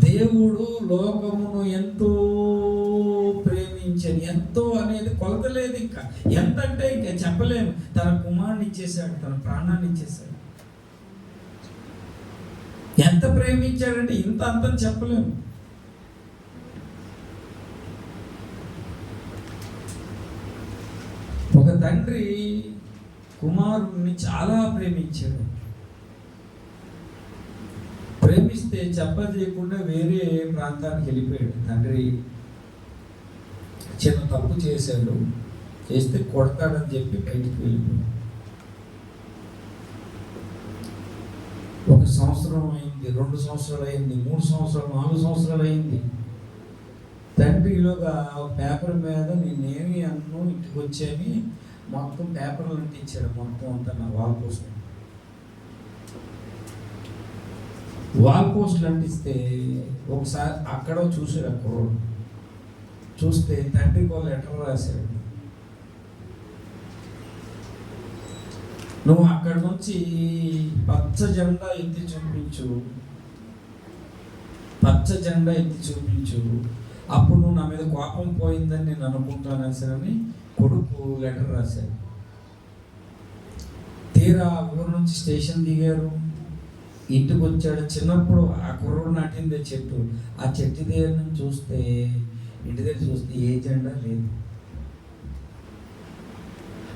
దేవుడు లోకమును ఎంతో ప్రేమించని, ఎంతో అనేది కొలత లేదు. ఇంకా ఎంత అంటే ఇంకా చెప్పలేము. తన కుమారుని ఇచ్చేశాడు, తన ప్రాణాన్ని ఇచ్చేశాడు. ఎంత ప్రేమించాడంటే ఇంత అంతని చెప్పలేము. ఒక తండ్రి కుమారుణ్ణి చాలా ప్రేమించాడు. ప్రేమిస్తే చెప్పజేయకుండా వేరే ప్రాంతానికి వెళ్ళిపోయాడు. తండ్రి చిన్న తప్పు చేశాడు, చేస్తే కొడతాడని చెప్పి బయటికి వెళ్ళిపోయాడు. 1 సంవత్సరం అయింది, 2 సంవత్సరాలు అయింది, 3 సంవత్సరాలు, 4 సంవత్సరాలు అయింది. తండ్రిలోగా పేపర్ మీద నేనేమి అన్ను ఇంటికి వచ్చాని మొత్తం పేపర్లు అంటించాడు. మొత్తం అంతా నా వాల్ పోస్టులు అంటిస్తే ఒకసారి అక్కడ చూసాడు. అక్కడ చూస్తే తండ్రికి ఒక లెటర్ రాశాడు, నువ్వు అక్కడ నుంచి పచ్చ జెండా ఎత్తి చూపించు, పచ్చ జెండా ఎత్తి చూపించు, అప్పుడు నువ్వు నా మీద కోపం పోయిందని నేను అనుకుంటాను అని కొడుకు లెటర్ రాశాడు. తీరా ఊరు నుంచి స్టేషన్ దిగారు, ఇంటికి వచ్చాడు. చిన్నప్పుడు ఆ కుర్రోడు నాటిందే చెట్టు, ఆ చెట్టు దగ్గర నుంచి చూస్తే, ఇంటి దగ్గర చూస్తే ఏ జెండా లేదు.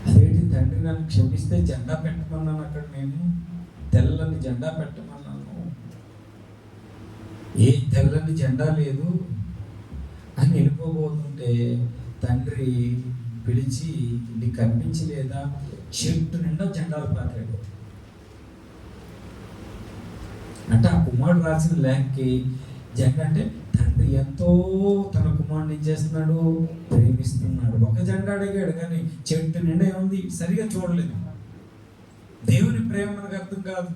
అదేంటి తండ్రి, నన్ను క్షమిస్తే జెండా పెట్టమన్నాను, అక్కడ నేను తెల్లని జెండా పెట్టమన్నాను, ఏ తెల్లని జెండా లేదు అని వెళ్ళిపోబోతుంటే తండ్రి పిలిచి నీకు కనిపించలేదా, చెట్టు నిండా జెండాలు పాతాడు. అంటే ఆ కుమారుడు రాసిన లేఖకి జెండా అంటే తండ్రి ఎంతో తన కుమారుడిని చేస్తున్నాడు, ప్రేమిస్తున్నాడు. ఒక జెండా అడిగాడు కానీ చెట్టు నిండా ఏముంది సరిగా చూడలేదు. దేవుని ప్రేమ మనకు అర్థం కాదు.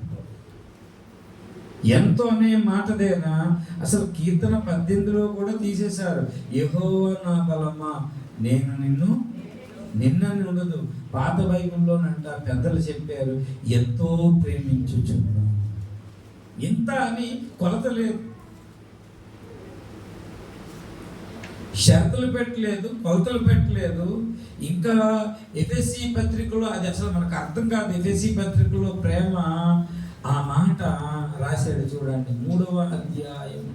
ఎంతో అనే మాటదేనా అసలు కీర్తన 18లో కూడా తీసేశారు. యెహోవా నా బలమా నేను నిన్నని ఉండదు. పాత బైబిల్లోనంట పెద్దలు చెప్పారు, ఎంతో ప్రేమించుచున్నాను. ఇంత అని కొలత లేదు, షరతులు పెట్టలేదు, కొలతలు పెట్టలేదు. ఇంకా ఎఫెసీ పత్రికలో అది అసలు మనకు అర్థం కాదు. ఎఫెసీ పత్రికలో ప్రేమ ఆ మాట రాశాడు చూడండి, 3వ అధ్యాయం.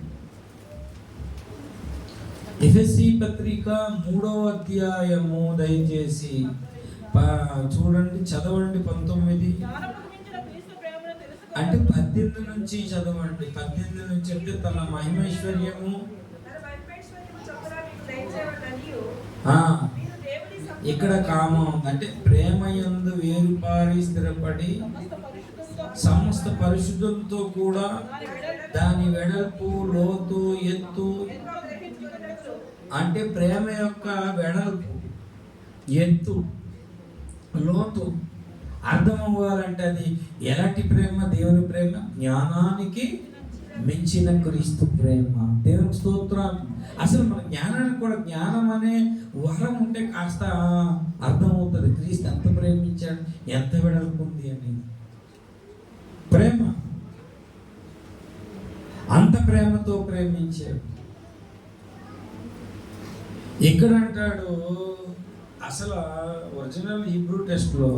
ఎఫెసీ పత్రిక 3వ అధ్యాయము దయచేసి చూడండి, చదవండి 19. అంటే 18 నుంచి చదవండి. 18 నుంచి అంటే తన మహిమైశ్వర్యము ఇక్కడ కామం అంటే ప్రేమ యందు వేరుపారి స్థిరపడి సమస్త పరిశుద్ధంతో కూడా దాని వెడల్పు లోతు ఎత్తు, అంటే ప్రేమ యొక్క వెడల్పు ఎత్తు లోతు అర్థం అవ్వాలంటే అది ఎలాంటి ప్రేమ? దేవుని ప్రేమ, జ్ఞానానికి మించిన క్రీస్తు ప్రేమ. దేవునికి స్తోత్రాలు. అసలు మన జ్ఞానానికి కూడా, జ్ఞానం అనే వరం ఉంటే కాస్త అర్థమవుతుంది క్రీస్తు ఎంత ప్రేమించాడు, ఎంత వెడల్పు ఉంది అని. ప్రేమ అంత ప్రేమతో ప్రేమించాడు. ఇక్కడ అంటాడు అసలు ఒరిజినల్ హీబ్రూ టెస్ట్లో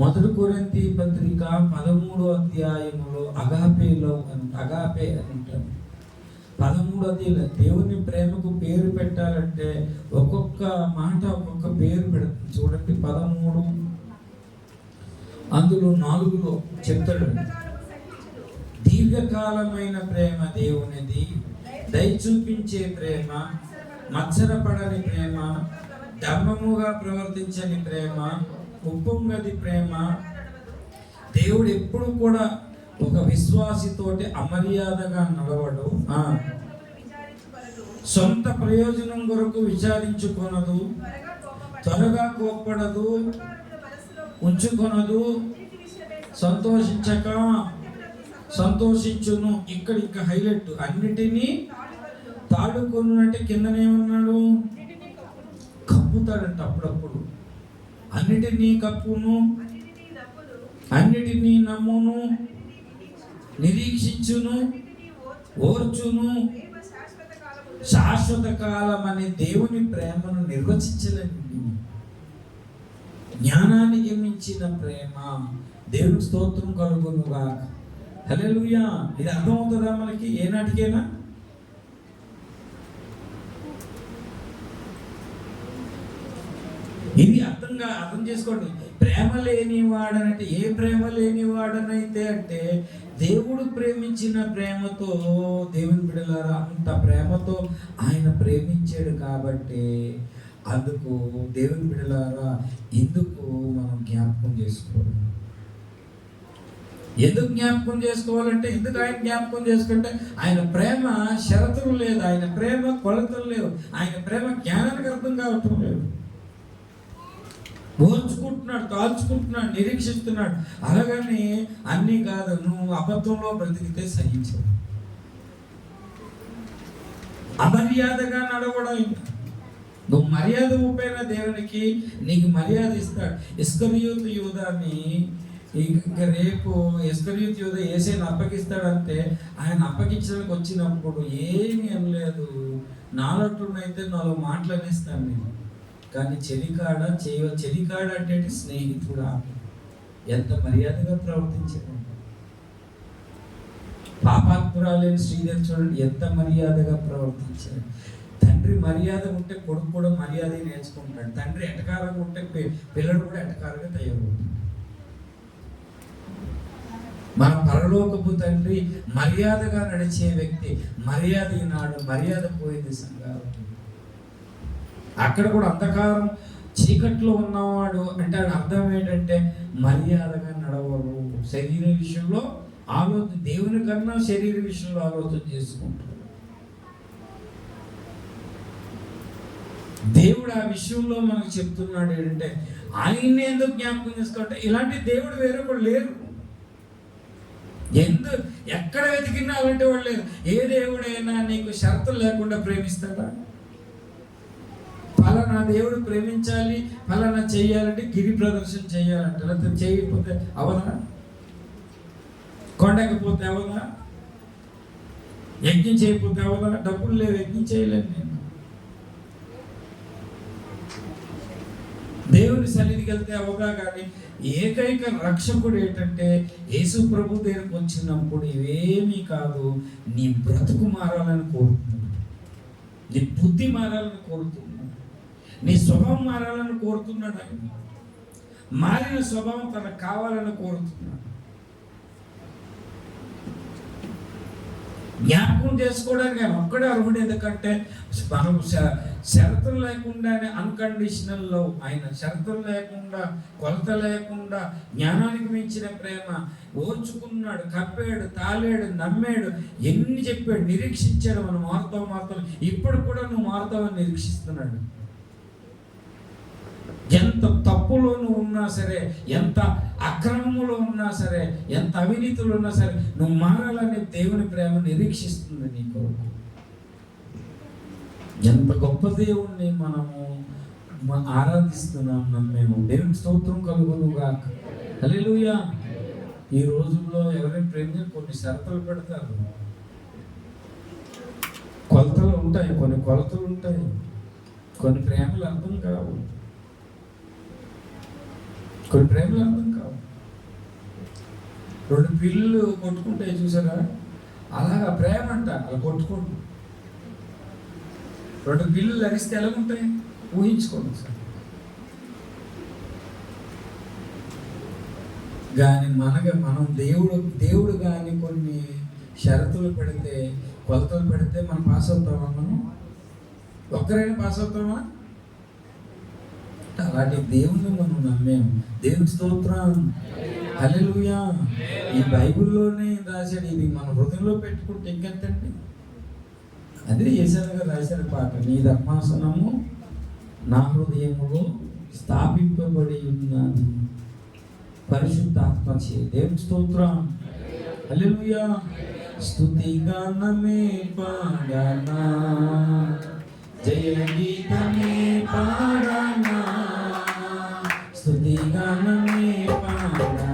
1 కొరింథీ పత్రిక 13వ అధ్యాయములో అగాపేలో అగాపే అని ఉంటాడు. 13వ అధ్యాయంలో దేవుని ప్రేమకు పేరు పెట్టాలంటే ఒక్కొక్క మాట ఒక్కొక్క పేరు పెడుతుంది. చూడండి 13 అందులో 4లో చెప్తాడు, దీర్ఘకాలమైన ప్రేమ దేవునిది, దయ చూపించే ప్రేమ, మత్సరపడని ప్రేమ, ధర్మముగా ప్రవర్తించని ప్రేమ, ఉప్పొంగది ప్రేమ. దేవుడు ఎప్పుడు కూడా ఒక విశ్వాసితోటి అమర్యాదగా నడవడు, సొంత ప్రయోజనం కొరకు విచారించుకొనదు, త్వరగా కోప్పడదు, ఉంచుకొనదు, సంతోషించును. ఇక్కడ ఇంకా హైలైట్, అన్నిటినీ తాడుకొను అంటే కిందనేమన్నాడు, కప్పుతాడంట. అప్పుడప్పుడు అన్నిటినీ కప్పును, అన్నిటినీ నమ్మును, నిరీక్షించును, ఓర్చును. శాశ్వత కాలం అనే దేవుని ప్రేమను నిర్వచించలేండి. జ్ఞానానికి మించిన ప్రేమ. దేవుని స్తోత్రం కలుగునుగా. హల్లెలూయా. ఇది అర్థమవుతుందా మనకి ఏనాటికైనా? ఇది అర్థం చేసుకోండి. ప్రేమ లేనివాడనంటే ఏ ప్రేమ లేనివాడనైతే అంటే దేవుడు ప్రేమించిన ప్రేమతో, దేవుని బిడ్డలారా అంత ప్రేమతో ఆయన ప్రేమించాడు కాబట్టి అందుకు దేవుని బిడ్డలారా ఎందుకు మనం జ్ఞాపకం చేసుకోవాలి? ఎందుకు జ్ఞాపకం చేసుకోవాలంటే, ఎందుకు ఆయన జ్ఞాపకం చేసుకుంటే ఆయన ప్రేమ షరతులు లేదు, ఆయన ప్రేమ కొలతలు లేవు, ఆయన ప్రేమ జ్ఞానానికి అర్థం కావటం లేదు. ఓర్చుకుంటున్నాడు, కాల్చుకుంటున్నాడు, నిరీక్షిస్తున్నాడు. అలాగని అన్నీ కాదు, నువ్వు అబద్ధంలో బ్రతికితే సహించవు. అమర్యాదగా నడవడం, నువ్వు మర్యాద ఊపైన దేవునికి నీకు మర్యాద ఇస్తాడు. ఇస్కరియోతు యూదాని ఇంకా రేపు ఇస్కరియోతు యూదా యేసుని అప్పగిస్తాడంటే ఆయన అప్పగించడానికి వచ్చినప్పుడు ఏమీ అనలేదు, నాలుగునైతే 4 మాటలు అనేస్తాను నేను. కానీ చెలికాడ అంటే స్నేహితుడా, ఎంత మర్యాదగా ప్రవర్తించాడు. పాపాత్మురాలైన శ్రీదేవి చూడండి ఎంత మర్యాదగా ప్రవర్తించాడు. తండ్రి మర్యాద ఉంటే కొడుకు కూడా మర్యాద నేర్చుకుంటాడు. తండ్రి ఎటకారంగా ఉంటే పిల్లడు కూడా ఎటకారంగా తయారవుతాడు. మన పరలోకపు తండ్రి మర్యాదగా నడిచే వ్యక్తి. మర్యాద ఈనాడు మర్యాద పోయింది సంఘాలు. అక్కడ కూడా అంధకారం చీకట్లో ఉన్నవాడు అంటే అర్థం ఏంటంటే మర్యాదగా నడవరు, శరీర విషయంలో ఆలోచన, దేవుని కన్నా శరీర విషయంలో ఆలోచన చేసుకుంటారు. దేవుడు ఆ విషయంలో మనకు చెప్తున్నాడు ఏంటంటే ఆయన్ని ఎందుకు జ్ఞాపకం చేసుకుంటే ఇలాంటి దేవుడు వేరే కూడా లేరు. ఎక్కడ వెతికినా అలాంటి వాడు లేరు. ఏ దేవుడైనా నీకు షరతులు లేకుండా ప్రేమిస్తాడా? ఫలానా దేవుడు ప్రేమించాలి, ఫలానా చేయాలంటే గిరి ప్రదర్శన చేయాలంటే, లేకపోతే చేయకపోతే అవదా? కొండకపోతే అవదా? యజ్ఞం చేయకపోతే అవదా? డబ్బులు లేవు, యజ్ఞం చేయలేను నేను. దేవుని సన్నిధికి వెళ్తే అవదా? కానీ ఏకైక రక్షకుడు ఏంటంటే యేసు ప్రభు దగ్గరకు వచ్చినప్పుడు ఇవేమీ కాదు, నీ బ్రతుకు మారాలని కోరుతున్నాడు, నీ బుద్ధి మారాలని కోరుతున్నాడు, నీ స్వభావం మారాలని కోరుతున్నాడు. ఆయన మారిన స్వభావం తనకు కావాలని కోరుతున్నాడు. జ్ఞాపకం చేసుకోవడానికి ఆయన ఒక్కడే అర్హుడు. ఎందుకంటే మనం షరతులు లేకుండానే అన్కండిషనల్ లవ్, ఆయన షరతులు లేకుండా, కొలత లేకుండా, జ్ఞానానికి మించిన ప్రేమ, ఓర్చుకున్నాడు, కప్పాడు, తాళాడు, నమ్మాడు, ఎన్ని చెప్పాడు, నిరీక్షించాడు. మనం మారుతావు, ఇప్పుడు కూడా నువ్వు మారుతావని నిరీక్షిస్తున్నాడు. ఎంత తప్పులో నువ్వు ఉన్నా సరే, ఎంత అక్రమములో ఉన్నా సరే, ఎంత అవినీతిలో ఉన్నా సరే, నువ్వు మారాలని దేవుని ప్రేమ నిరీక్షిస్తుంది నీ కొరకు. ఎంత గొప్ప దేవుణ్ణి మనము ఆరాధిస్తున్నాం, నమ్మేము. దేవునికి స్తోత్రం కలుగునుగాక. హల్లెలూయా. ఈ రోజుల్లో ఎవరైనా ప్రేమ కొన్ని షరతులు పెడతారు, కొలతలు ఉంటాయి, కొన్ని కొలతలు ఉంటాయి, కొన్ని ప్రేమలు అర్థం కావు, కొన్ని ప్రేమలు అర్థం కావు. రెండు పిల్లలు కొట్టుకుంటాయి చూసారా, అలాగా ప్రేమ అంట. అలా కొట్టుకోండి, రెండు పిల్లలు అరిస్తే ఎలా ఉంటాయి ఊహించుకోండి సార్. కానీ మనం దేవుడు కానీ కొన్ని షరతులు పెడితే, కొలతలు పెడితే మనం పాస్ అవుతామా? మనం ఒక్కరైనా పాస్ అవుతామా? అలాంటి దేవుణ్ణి మనం నమ్మేము. దేవునికి స్తోత్రం. హల్లెలూయా. ఈ బైబిల్లోనే రాశాడు, ఇది మన హృదయంలో పెట్టుకుంటే ఇంకెంతండి. అదే యేసయ్య గారు రాశాడు పాట, నీ ధర్మాసనము నా హృదయములో స్థాపింపబడి ఉన్నది పరిశుద్ధాత్మచే. దేవునికి స్తోత్రం. హల్లెలూయా. స్తుతి గానమే పాడనా, జయ గీతమే పాడనా, స్తుతి గానమే పాడనా,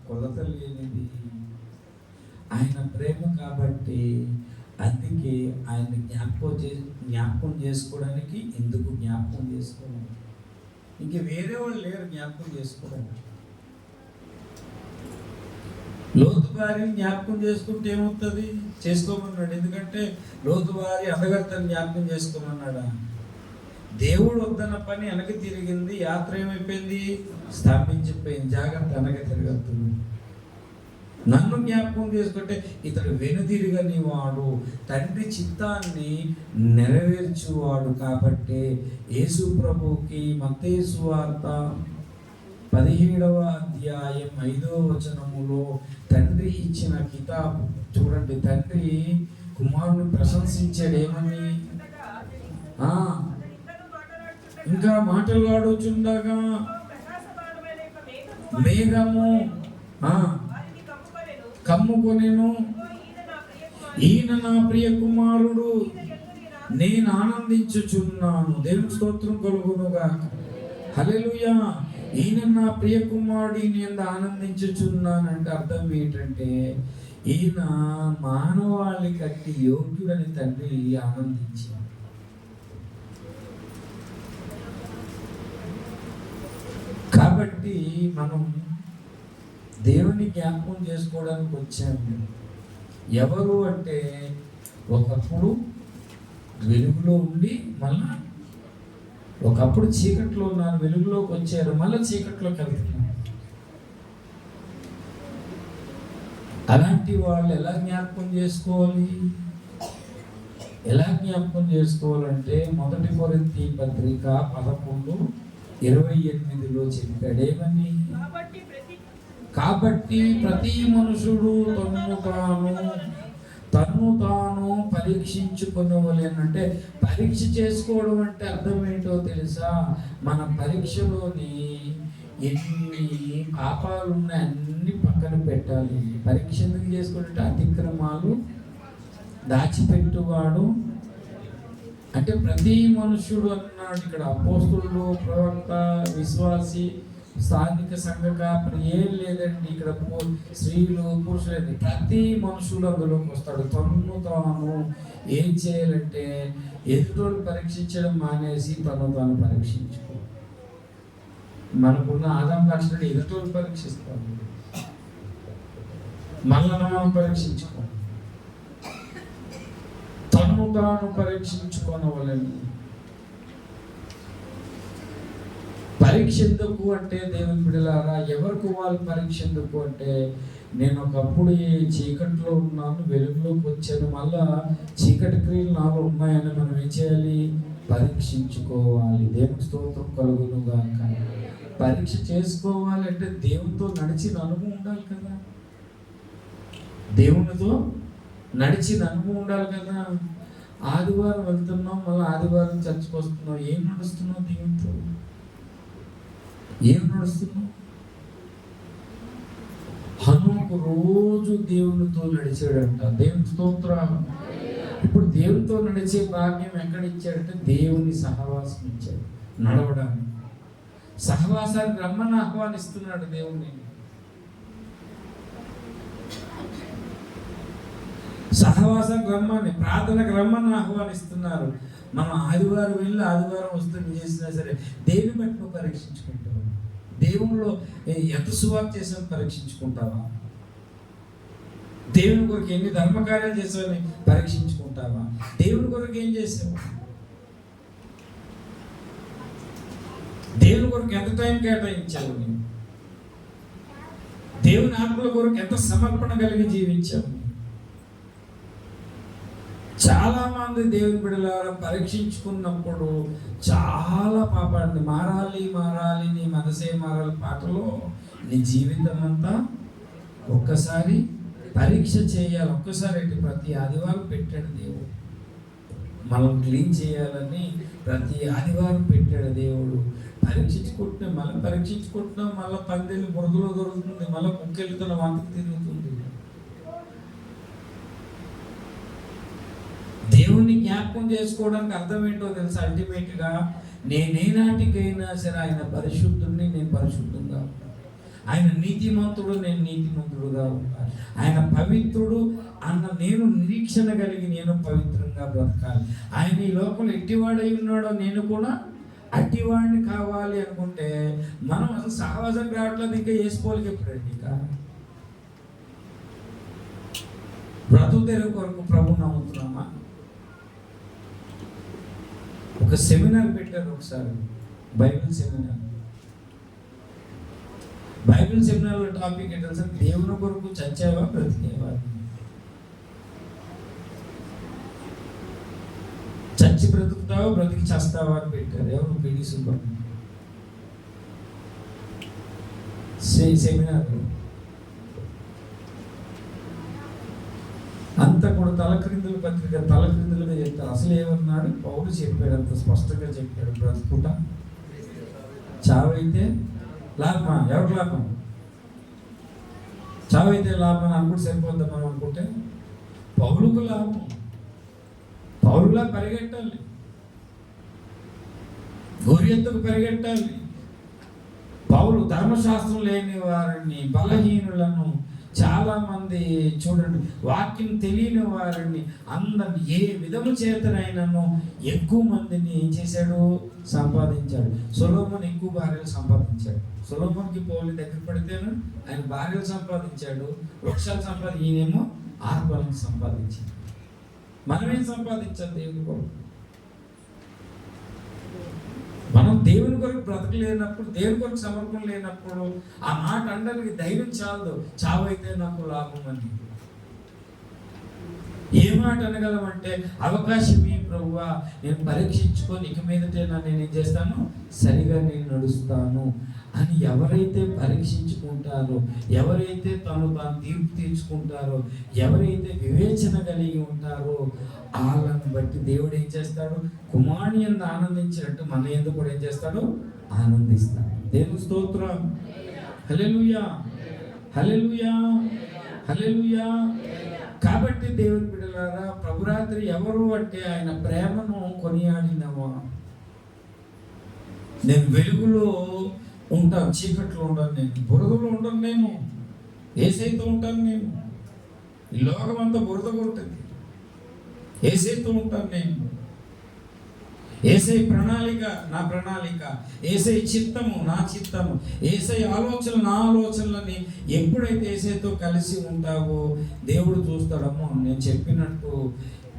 కొలత లేనిది. ఆయన ప్రేమ కాబట్టి అందుకే ఆయన జ్ఞాపకం చేసుకోవడానికి ఎందుకు జ్ఞాపకం చేసుకోవడం, ఇంక వేరే వాళ్ళు లేరు జ్ఞాపకం చేసుకోవడానికి. లోతు భార్యని జ్ఞాపకం చేసుకుంటే ఏమవుతుంది? చేసుకోమన్నాడు. ఎందుకంటే లోతు భార్య అందగత్తని జ్ఞాపకం చేసుకోమన్నాడా? దేవుడు వద్దన్న పని వెనక తిరిగింది, యాత్ర ఏమైపోయింది? స్తంభించిపోయింది. జాగ్రత్త, వెనక తిరగద్దు. నన్ను జ్ఞాపకం చేసుకుంటే ఇతడు వెనుదిరగని వాడు, తండ్రి చిత్తాన్ని నెరవేర్చువాడు. కాబట్టి యేసు ప్రభువుకి మత్తయి సువార్త 17వ అధ్యాయం 5వ వచనములో తండ్రి ఇచ్చిన కితాబు చూడండి. తండ్రి కుమారుని ప్రశంసించాడు. ఏమని? ఇంకా మాటలాడుచుండగా మేఘము కమ్ముకొనెను. ఈయన నా ప్రియ కుమారుడు, నేను ఆనందించుచున్నాను. దేవుని స్తోత్రం కలుగునుగా. హల్లెలూయా. ఈయన నా ప్రియ కుమారుడు, నేను ఆనందించుచున్నానంటే అర్థం ఏంటంటే ఈయన మానవాళి కట్టి యోగ్యుడని తండ్రి ఆనందించాడు. కాబట్టి మనం దేవుని జ్ఞాపకం చేసుకోవడానికి వచ్చాము. ఎవరు అంటే ఒకప్పుడు వెలుగులో ఉండి మళ్ళా, ఒకప్పుడు చీకట్లో ఉన్నారు, వెలుగులోకి వచ్చారు, మళ్ళీ చీకట్లోకి వెళ్తున్నారు. అలాంటి వాళ్ళు ఎలా జ్ఞాపకం చేసుకోవాలి? ఎలా జ్ఞాపకం చేసుకోవాలంటే 1 కొరింథీ పత్రిక 11:28లో చెప్పాడు. ఏమని? కాబట్టి ప్రతి మనుషుడు తను తాను పరీక్షించుకునేవాళ్ళేనంటే, పరీక్ష చేసుకోవడం అంటే అర్థం ఏంటో తెలుసా? మన పరీక్షలోని ఎన్ని పాపాలు ఉన్నాయి అన్ని పక్కన పెట్టాలి. పరీక్ష ఎందుకు చేసుకుంటే అతిక్రమాలు దాచిపెట్టువాడు. అంటే ప్రతి మనుషుడు అన్నాడు ఇక్కడ. అపోస్తులు, ప్రవక్త, విశ్వాసి, స్థానిక సంఘ కాపరి ఏం లేదండి. ఇక్కడ స్త్రీలు, పురుషులు, ప్రతి మనుషులు అందులోకి వస్తాడు. తను తాను ఏం చేయాలంటే ఎదుటోళ్ళు పరీక్షించడం మానేసి తను తాను పరీక్షించుకో. మనకున్న ఆదాం లక్షణాలు ఎదుటోళ్ళు పరీక్షిస్తాం, మనల్ని మనం పరీక్షించుకో. తను తాను పరీక్షించుకోనవలని. పరీక్ష ఎందుకు అంటే దేవుని బిడ్డలారా, ఎవరికి వాళ్ళు పరీక్ష ఎందుకు అంటే, నేను ఒకప్పుడు చీకట్లో ఉన్నాను, వెలుగులోకి వచ్చాను, మళ్ళా చీకటి క్రియలు నాలో ఉన్నాయని మనం ఏం చేయాలి? పరీక్షించుకోవాలి. దేవుని స్తోత్రం కలుగును గాక. పరీక్ష చేసుకోవాలి అంటే దేవునితో నడిచిన అనుభవం ఉండాలి కదా. దేవునితో నడిచిన అనుభవం ఉండాలి కదా. ఆదివారం వెళ్తున్నాం, మళ్ళీ ఆదివారం చర్చకు వస్తున్నాం. ఏం నడుస్తున్నావు దేవునితో? ఏం నడుస్తున్నావు? హనుమకు రోజు దేవునితో నడిచాడంట. దేవుని స్తోత్రం. ఇప్పుడు దేవునితో నడిచే భాగ్యం ఎక్కడ ఇచ్చాడంటే దేవుని సహవాసం ఇచ్చాడు. నడవడానికి సహవాసానికి రమ్మని ఆహ్వానిస్తున్నాడు దేవుణ్ణి. సహవాసానికి రమ్మని, ప్రార్థనకు రమ్మని ఆహ్వానిస్తున్నారు. మనం ఆదివారం వెళ్ళి ఆదివారం వస్తుంది చేసినా సరే దేవుని బట్టి నువ్వు పరీక్షించుకుంటావు. దేవునిలో ఎంత సువార్త చేసావు పరీక్షించుకుంటావా? దేవుని కొరకు ఎన్ని ధర్మకార్యాలు చేసావని పరీక్షించుకుంటావా? దేవుని కొరకు ఏం చేసావు? దేవుని కొరకు ఎంత టైం కేటాయించావు? నేను దేవుని ఆత్మల కొరకు ఎంత సమర్పణ కలిగి జీవించావు? చాలా మంది దేవుని బిడ్డలారా పరీక్షించుకున్నప్పుడు చాలా పాపాన్ని మారాలి నీ మనసే మారాలి పాటలో నీ జీవితం అంతా ఒక్కసారి పరీక్ష చేయాలి. ఒక్కసారి ప్రతి ఆదివారం పెట్టాడు దేవుడు. మనం క్లీన్ చేయాలని ప్రతి ఆదివారం పెట్టాడు దేవుడు. పరీక్షించుకుంటున్నాం, మళ్ళీ పందేళ్ళు బురదలో దొరుకుతుంది, మళ్ళీ కుక్కెళ్తున్న వంతకు తిరుగుతుంది. దేవుని జ్ఞాపకం చేసుకోవడానికి అర్థం ఏంటో తెలుసా? అల్టిమేట్గా నేనేనాటికైనా సరే ఆయన పరిశుద్ధుడిని, నేను పరిశుద్ధంగా ఉంటాను. ఆయన నీతిమంతుడు, నేను నీతిమంతుడుగా ఉండాలి. ఆయన పవిత్రుడు అన్న నేను నిరీక్షణ కలిగి నేను పవిత్రంగా బ్రతకాలి. ఆయన ఈ లోకంలో ఎట్టివాడై ఉన్నాడో నేను కూడా అట్టివాడిని కావాలి అనుకుంటే మనం అసలు సహవాసం రావట్లేదు. ఇంకా వేసుకోవాలి ఎప్పుడండి? ఇంకా బ్రతుకు తెరువు కొరకు ప్రభు నమ్ముతున్నామా? ఒక సెమినార్ పెట్టారు ఒకసారి, బైబిల్ సెమినార్. బైబిల్ సెమినార్లో టాపిక్ ఏంటో సార్, దేవుని కొరకు చచ్చావా బ్రతికేవా? చచ్చి బ్రతుకుతావా బ్రతికి చస్తావా అని పెట్టారు. ఎవరు? పిడి సుబ్రహ్మణ్యం సెమినార్. అంతా కూడా తలక్రిందులు పత్రిక తలక్రిందులుగా చెప్తారు. అసలు ఏమన్నాడు పౌలు చెప్పాడు, అంత స్పష్టంగా చెప్పాడు. బ్రతుకుట చావైతే లాభమా? ఎవరికి లాభం? చావైతే లాభం అనుకుంటే సరిపోద్దాం మనం అనుకుంటే పౌలుకు లాభం. పౌరులా పరిగెట్టాలి, గొర్రెత్తుకు పరిగెట్టాలి. పౌలు ధర్మశాస్త్రం లేని వారిని, బలహీనులను, చాలా మంది చూడండి వాక్యం తెలియని వారిని అందరిని ఏ విధము చేతనైనాను ఎక్కువ మందిని ఏం చేశాడు? సంపాదించాడు. సొలొమోను ఎక్కువ భార్యలు సంపాదించాడు. సొలొమోనుకి పౌలు దగ్గర పడితేను ఆయన భార్యలు సంపాదించాడు, వృక్షాలు ఈయనేమో ఆత్మలను సంపాదించాడు. మనమేం సంపాదించాలి దేవుని కొరకు? మనం దేవుని కొరకు బ్రతకలేనప్పుడు, దేవుని కొరకు సమర్పణ లేనప్పుడు ఆ మాట అనడానికి ధైర్యం చాలదు. చావైతే నాకు లాభం అని ఏ మాట అనగలమంటే, అవకాశమే ప్రభువా, నేను పరీక్షించుకొని ఇక మీదటే నేను ఏం చేస్తాను? సరిగా నేను నడుస్తాను అని ఎవరైతే పరీక్షించుకుంటారో, ఎవరైతే తాను తీర్పు తీర్చుకుంటారో, ఎవరైతే వివేచన కలిగి ఉంటారో వాళ్ళని బట్టి దేవుడు ఏం చేస్తాడు? కుమారుని యందు ఆనందించినట్టు మన యందు కూడా ఏం చేస్తాడు? ఆనందిస్తాడు. దేవుని స్తోత్రం. హల్లెలూయా, హల్లెలూయా, హల్లెలూయా. కాబట్టి దేవుని బిడ్డలారా, ప్రభురాత్రి ఎవరు అంటే ఆయన ప్రేమను కొనియాడినవా? నేను వెలుగులో ఉంటాను, చీకట్లో ఉండను, నేను బురదలో ఉండను, నేను యేసయ్యతో ఉంటాను. నేను ఈ లోకం అంతా బురద కొడుతుంది, యేసయ్యతో ఉంటాను. నేను యేసయ్య ప్రణాళిక నా ప్రణాళిక, యేసయ్య చిత్తము నా చిత్తము, యేసయ్య ఆలోచనలు నా ఆలోచనలని ఎప్పుడైతే యేసయ్యతో కలిసి ఉంటావో దేవుడు చూస్తాడమ్మో నేను చెప్పినట్టు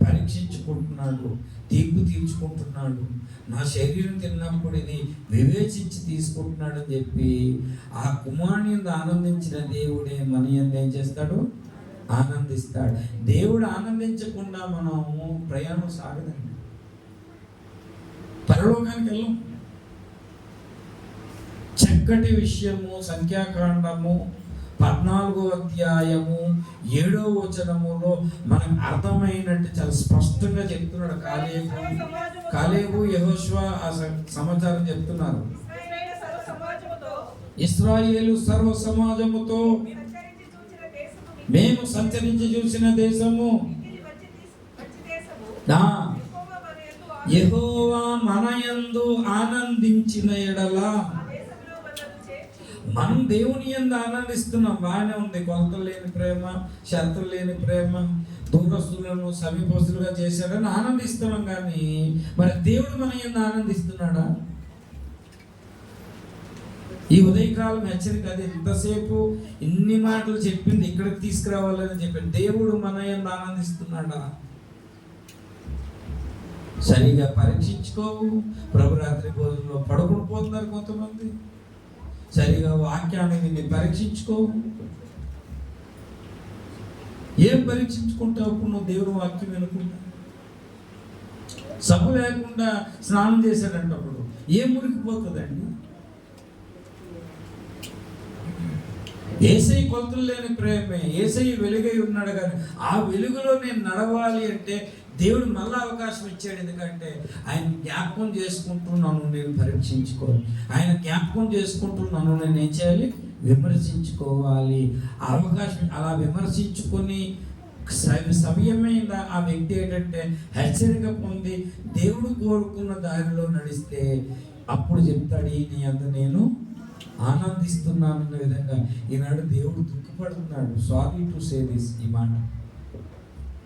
పరీక్షించుకుంటున్నాడు, తీర్పు తీర్చుకుంటున్నాడు, నా శరీరం తిన్నప్పుడు ఇది వివేచించి తీసుకుంటున్నాడు అని చెప్పి ఆ కుమారుని యందు ఆనందించిన దేవుడే మన యందు ఏం చేస్తాడు? ఆనందిస్తాడు. దేవుడు ఆనందించకుండా మనము ప్రయాణం సాగదండి, పరలోకానికి వెళ్ళం. చక్కటి విషయము సంఖ్యాకాండము 14వ అధ్యాయము 7వ వచనములో మనకు అర్థమైనట్టు చాలా స్పష్టంగా చెప్తున్నాడు. కాలేబు యెహోషువ ఆ సమాచారం చెప్తున్నారు. ఇశ్రాయేలు సర్వ సమాజముతో మేము సంచరించి చూసిన దేశము యెహోవా మనయందు ఆనందించిన ఎడల, మనం దేవుని యందు ఆనందిస్తున్నాం, బాగానే ఉంది. కొలతలు లేని ప్రేమ, షరతులు లేని ప్రేమ, దూరస్తులను సమీపస్తులుగా చేశాడని ఆనందిస్తున్నాం. కానీ మరి దేవుడు మన యందు ఆనందిస్తున్నాడా? ఈ ఉదయకాలం హెచ్చరిక అది. ఎంతసేపు ఇన్ని మాటలు చెప్పింది ఇక్కడికి తీసుకురావాలని చెప్పి దేవుడు మన యందు ఆనందిస్తున్నాడా? సరిగా పరీక్షించుకోవు. ప్రభురాత్రి భోజనంలో పడుకుని పోతున్నారు కొంతమంది. సరిగా వాక్యాన్ని నిన్ను పరీక్షించుకోవు. ఏం పరీక్షించుకుంటావు? నువ్వు దేవుని వాక్యం వినుకుంటా సబ్బు లేకుండా స్నానం చేశాడంటప్పుడు ఏం మురికిపోతుందండి? యేసయ్య కొలతలు లేని ప్రేమే, యేసయ్య వెలుగై ఉన్నాడు. కానీ ఆ వెలుగులో నేను నడవాలి అంటే దేవుడు మళ్ళీ అవకాశం ఇచ్చాడు. ఎందుకంటే ఆయన జ్ఞాపకం చేసుకుంటూ నన్ను నేను పరీక్షించుకోవాలి, ఆయన జ్ఞాపకం చేసుకుంటూ నన్ను నేను ఏం చేయాలి? విమర్శించుకోవాలి. ఆ అవకాశం అలా విమర్శించుకొని సమయమైన ఆ వ్యక్తి ఏంటంటే హెచ్చరిక పొంది దేవుడు కోరుకున్న దారిలో నడిస్తే అప్పుడు చెప్తాడు, ఈ నీ అందు నేను ఆనందిస్తున్నానన్న విధంగా ఈనాడు దేవుడు దుఃఖపడుతున్నాడు. సారీ టు సే దిస్, ఈ మాట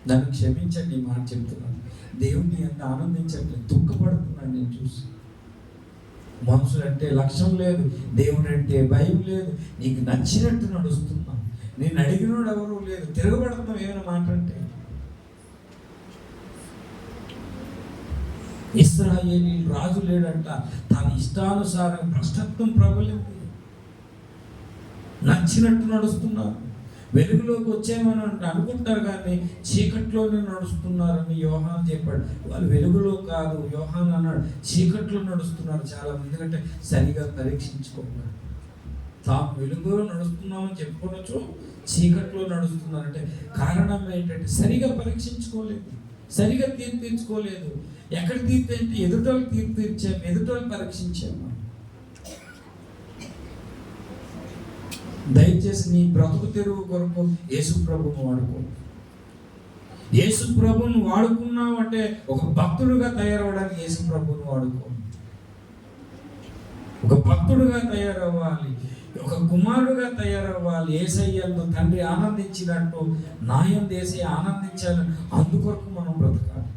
నన్ను క్షమించండి, ఈ మాట చెప్తున్నాను. దేవుడిని ఎంత ఆనందించట్లేదు, దుఃఖపడుతున్నాడు నేను చూసి. మనుషులంటే లక్ష్యం లేదు, దేవుడు అంటే భయం లేదు, నీకు నచ్చినట్టు నడుస్తున్నాం, నేను అడిగినోడు ఎవరు లేదు, తిరగబడుతున్నాం ఏమైనా మాట అంటే. ఇశ్రాయేలీయులు రాజు లేడంట, తన ఇష్టానుసారం భ్రష్టత్వం ప్రబలింది, నచ్చినట్టు నడుస్తున్నారు. వెలుగులోకి వచ్చేమని అనుకుంటారు కానీ చీకట్లోనే నడుస్తున్నారని యోహాను చెప్పాడు. వాళ్ళు వెలుగులో కాదు, యోహాను అన్నాడు చీకట్లో నడుస్తున్నారు చాలా మంది. ఎందుకంటే సరిగా పరీక్షించుకోకుండా తాము వెలుగులో నడుస్తున్నామని చెప్పుకోవచ్చు, చీకట్లో నడుస్తున్నారంటే కారణం ఏంటంటే సరిగా పరీక్షించుకోలేదు, సరిగా తీర్పు తీర్చుకోలేదు. ఎక్కడ తీర్పు అంటే ఎదుటోళ్ళు తీర్పు తీర్చాము, ఎదుటోళ్ళు పరీక్షించాము. దయచేసి నీ బ్రతుకు తెరువు కొరకు యేసు ప్రభువును వాడుకో. యేసు ప్రభువును వాడుకున్నావు అంటే ఒక భక్తుడుగా తయారవడానికి యేసు ప్రభువును వాడుకో. ఒక భక్తుడుగా తయారవ్వాలి, ఒక కుమారుడుగా తయారవ్వాలి. యేసయ్యందు తండ్రి ఆనందించినట్టు నాయందు యేసయ్య ఆనందించాలని అందుకొరకు మనం బ్రతకాలి.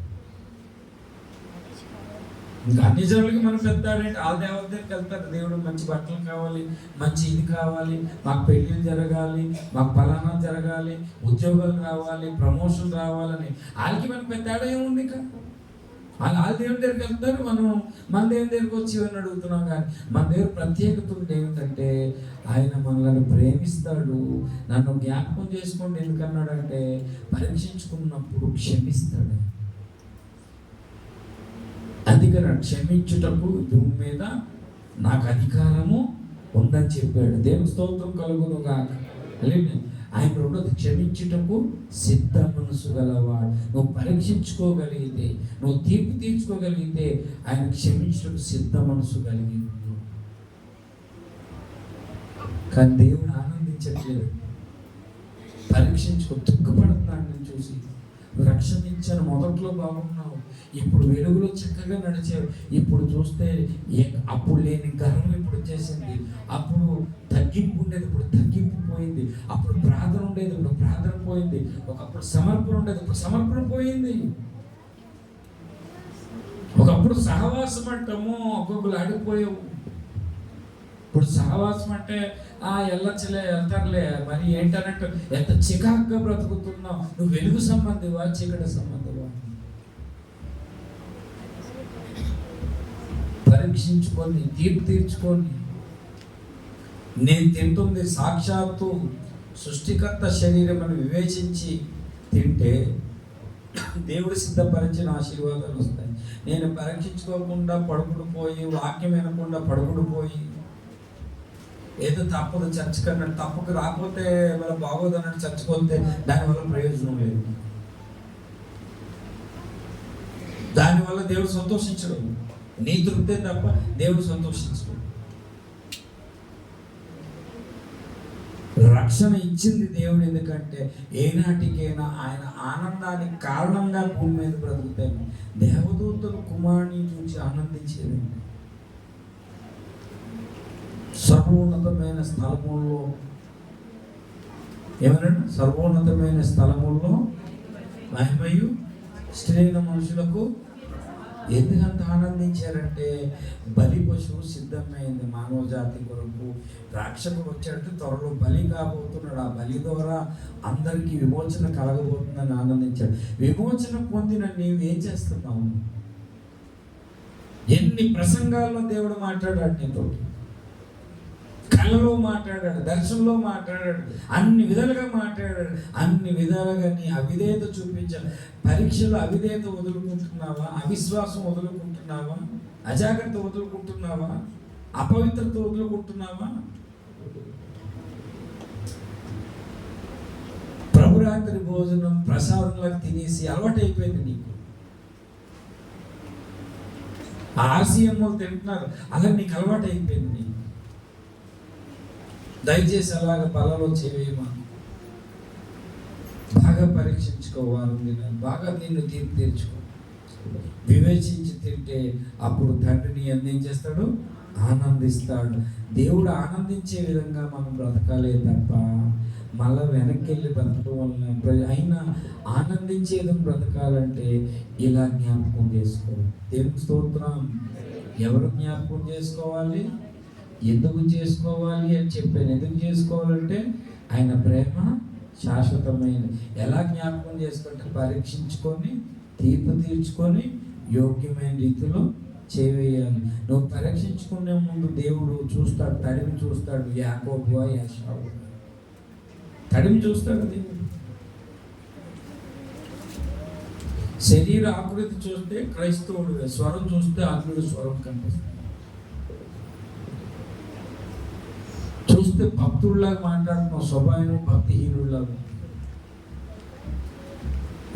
ఇంకా అన్ని జనులకి మనం పెద్దాడంటే వాళ్ళ దేవత దగ్గరికి వెళ్తారు. దేవుడు మంచి బట్టలు కావాలి, మంచి ఇది కావాలి, మాకు పెళ్ళిళ్ళు జరగాలి, మాకు ఫలానా జరగాలి, ఉద్యోగాలు రావాలి, ప్రమోషన్ రావాలని వాళ్ళకి మనకు పెద్దాడ ఏముంది? ఇంకా వాళ్ళ దేవుని దగ్గరికి వెళ్తారు, మనం మన దేవుని దగ్గరికి వచ్చి ఇవన్నీ అడుగుతున్నాం. కానీ మన దేవుడు ప్రత్యేకత ఉంది ఏమిటంటే ఆయన మనల్ని ప్రేమిస్తాడు. నన్ను జ్ఞాపకం చేసుకోండి ఎందుకన్నాడంటే పరీక్షించుకున్నప్పుడు క్షమిస్తాడు. అందుకని క్షమించుటకు భూమి మీద నాకు అధికారము ఉందని చెప్పాడు. దేవుని స్తోత్రం కలుగునుగా. ఆయన రెండోది క్షమించుటకు సిద్ధ మనసు గలవాడు. నువ్వు పరీక్షించుకోగలిగితే, నువ్వు తీర్పు తీర్చుకోగలిగితే ఆయన క్షమించుటకు సిద్ధ మనసు కలిగి. కానీ దేవుడు ఆనందించట్లేదు, పరీక్షించుకో. దుఃఖపడుతున్నాడు నేను చూసి. రక్షణ ఇచ్చాను, మొదట్లో బాగున్నావు, ఇప్పుడు వెలుగులో చక్కగా నడిచావు, ఇప్పుడు చూస్తే అప్పుడు లేని గర్వం ఇప్పుడు వచ్చేసింది. అప్పుడు తగ్గింపు ఉండేది, ఇప్పుడు తగ్గింపు పోయింది. అప్పుడు ప్రార్థన ఉండేది, ఇప్పుడు ప్రార్థన పోయింది. ఒకప్పుడు సమర్పణ ఉండేది, ఇప్పుడు సమర్పణ పోయింది. ఒకప్పుడు సహవాసం అంటాము, ఒక్కొక్కరు ఆడిపోయావు. ఇప్పుడు సహవాసం అంటే వెళ్ళొచ్చులే, వెళ్తారులే, మరి ఏంటన్నట్టు ఎంత చికాకుగా బ్రతుకుతున్నావు. నువ్వు వెలుగు సంబంధివా, చీకటి సంబంధివా? పరీక్షించుకొని తీర్పు తీర్చుకొని. నేను తింటుంది సాక్షాత్తు సృష్టికర్త శరీరం అని వివేచించి తింటే దేవుడు సిద్ధపరిచిన ఆశీర్వాదాలు వస్తాయి. నేను పరీక్షించుకోకుండా పడుకుడు పోయి, వాక్యం వినకుండా పడుకుడు పోయి, ఏదో తప్పదు చర్చ కన్నట్టు, తప్పకు రాకపోతే వాళ్ళ బాగోదు అన్నట్టు చచ్చిపోతే దానివల్ల ప్రయోజనం లేదు. దానివల్ల దేవుడు సంతోషించడు. నీ తృప్తే తప్ప దేవుడు సంతోషించడు. రక్షణ ఇచ్చింది దేవుడు. ఎందుకంటే ఏనాటికైనా ఆయన ఆనందానికి కారణంగా భూమి మీద బ్రతుకుతాను. దేవదూతలు కుమారుని చూసి ఆనందించేది. సర్వోన్నతమైన స్థలముల్లో ఏమన్నాడు? సర్వోన్నతమైన స్థలముల్లో మహిమయు స్త్రీల మనుషులకు. ఎందుకంత ఆనందించారంటే బలి పశువు సిద్ధమైంది మానవ జాతి కొరకు. రాక్షకుడు వచ్చాడంటే త్వరలో బలి కాబోతున్నాడు. ఆ బలి ద్వారా అందరికీ విమోచన కలగబోతుందని ఆనందించాడు. విమోచన పొందిన నీవు ఏం చేస్తున్నావు? ఎన్ని ప్రసంగాల్లో దేవుడు మాట్లాడాడు నీతో, కళలో మాట్లాడాడు, దర్శనంలో మాట్లాడాడు, అన్ని విధాలుగా మాట్లాడాడు. అన్ని విధాలుగా నీ అవిధేయత చూపించాడు. పరీక్షలో అవిధేయత వదులుకుంటున్నావా? అవిశ్వాసం వదులుకుంటున్నావా? అజాగ్రత్త వదులుకుంటున్నావా? అపవిత్రత వదులుకుంటున్నావా? ప్రభురాత్రి భోజనం ప్రసాదంలాగా తినేసి అలవాటు అయిపోయింది నీకు. ఆర్సీఎంఓ తింటున్నారు, అలా నీకు అలవాటు అయిపోయింది నీకు. దయచేసి అలాగ బలలో చేయమా. బాగా పరీక్షించుకోవాలి, బాగా నిన్ను తీర్పు తీర్చుకో. వివేచించి తింటే అప్పుడు తండ్రిని ఏం చేస్తాడు? ఆనందిస్తాడు. దేవుడు ఆనందించే విధంగా మనం బ్రతకాలే తప్ప మళ్ళీ వెనక్కి వెళ్ళి బ్రతకడం వలన అయినా ఆనందించేది బ్రతకాలంటే ఇలా జ్ఞాపకం చేసుకోవాలి. దేవుని స్తోత్రం. ఎవరు జ్ఞాపకం చేసుకోవాలి, ఎందుకు చేసుకోవాలి అని చెప్పాను. ఎందుకు చేసుకోవాలంటే ఆయన ప్రేమ శాశ్వతమైనది. ఎలా జ్ఞాపకం చేసుకుంటే పరీక్షించుకొని తీర్పు తీర్చుకొని యోగ్యమైన రీతిలో చేయాలి. నువ్వు పరీక్షించుకునే ముందు దేవుడు చూస్తాడు, తడిమి చూస్తాడు. యాకోబు యాషావు తడిమి చూస్తాడు దేవుడు. శరీర ఆకృతి చూస్తే క్రైస్తవుడు, స్వరం చూస్తే ఆత్మీయుడు స్వరం కనిపిస్తుంది. చూస్తే భక్తుడిలాగా మాట్లాడుతున్న స్వభావం భక్తిహీనుడిలాగా.